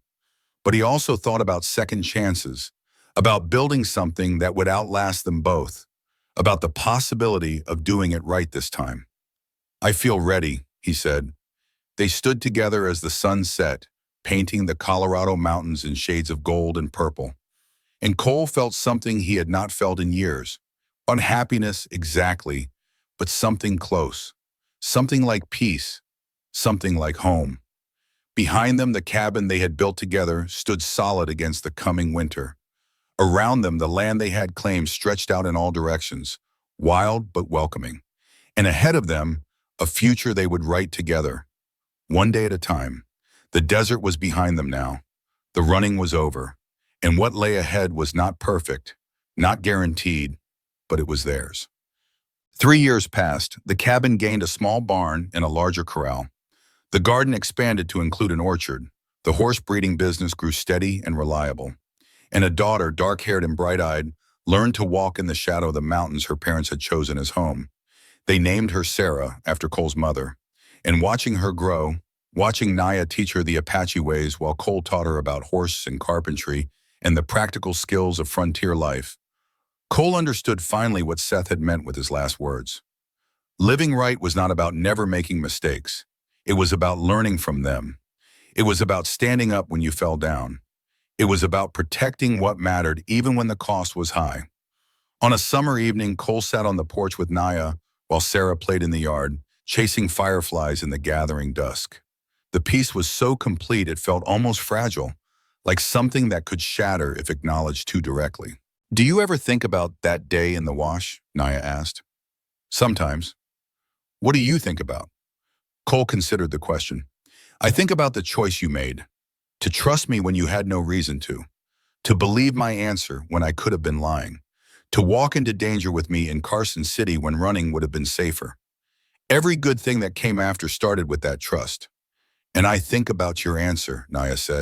S1: But he also thought about second chances, about building something that would outlast them both, about the possibility of doing it right this time. I feel ready, he said. They stood together as the sun set, painting the Colorado mountains in shades of gold and purple. And Cole felt something he had not felt in years. Unhappiness, exactly, but something close. Something like peace. Something like home. Behind them, the cabin they had built together stood solid against the coming winter. Around them, the land they had claimed stretched out in all directions, wild but welcoming. And ahead of them, a future they would write together, one day at a time. The desert was behind them now. The running was over. And what lay ahead was not perfect, not guaranteed, but it was theirs. 3 years passed. The cabin gained a small barn and a larger corral. The garden expanded to include an orchard. The horse breeding business grew steady and reliable. And a daughter, dark-haired and bright-eyed, learned to walk in the shadow of the mountains her parents had chosen as home. They named her Sarah, after Cole's mother. And watching her grow, watching Naya teach her the Apache ways while Cole taught her about horse and carpentry and the practical skills of frontier life, Cole understood finally what Seth had meant with his last words. Living right was not about never making mistakes. It was about learning from them. It was about standing up when you fell down. It was about protecting what mattered even when the cost was high. On a summer evening, Cole sat on the porch with Naya while Sarah played in the yard, chasing fireflies in the gathering dusk. The peace was so complete it felt almost fragile, like something that could shatter if acknowledged too directly. Do you ever think about that day in the wash? Naya asked. Sometimes. What do you think about? Cole considered the question. I think about the choice you made. To trust me when you had no reason to believe my answer when I could have been lying, to walk into danger with me in Carson City when running would have been safer. Every good thing that came after started with that trust. And I think about your answer, Naya said.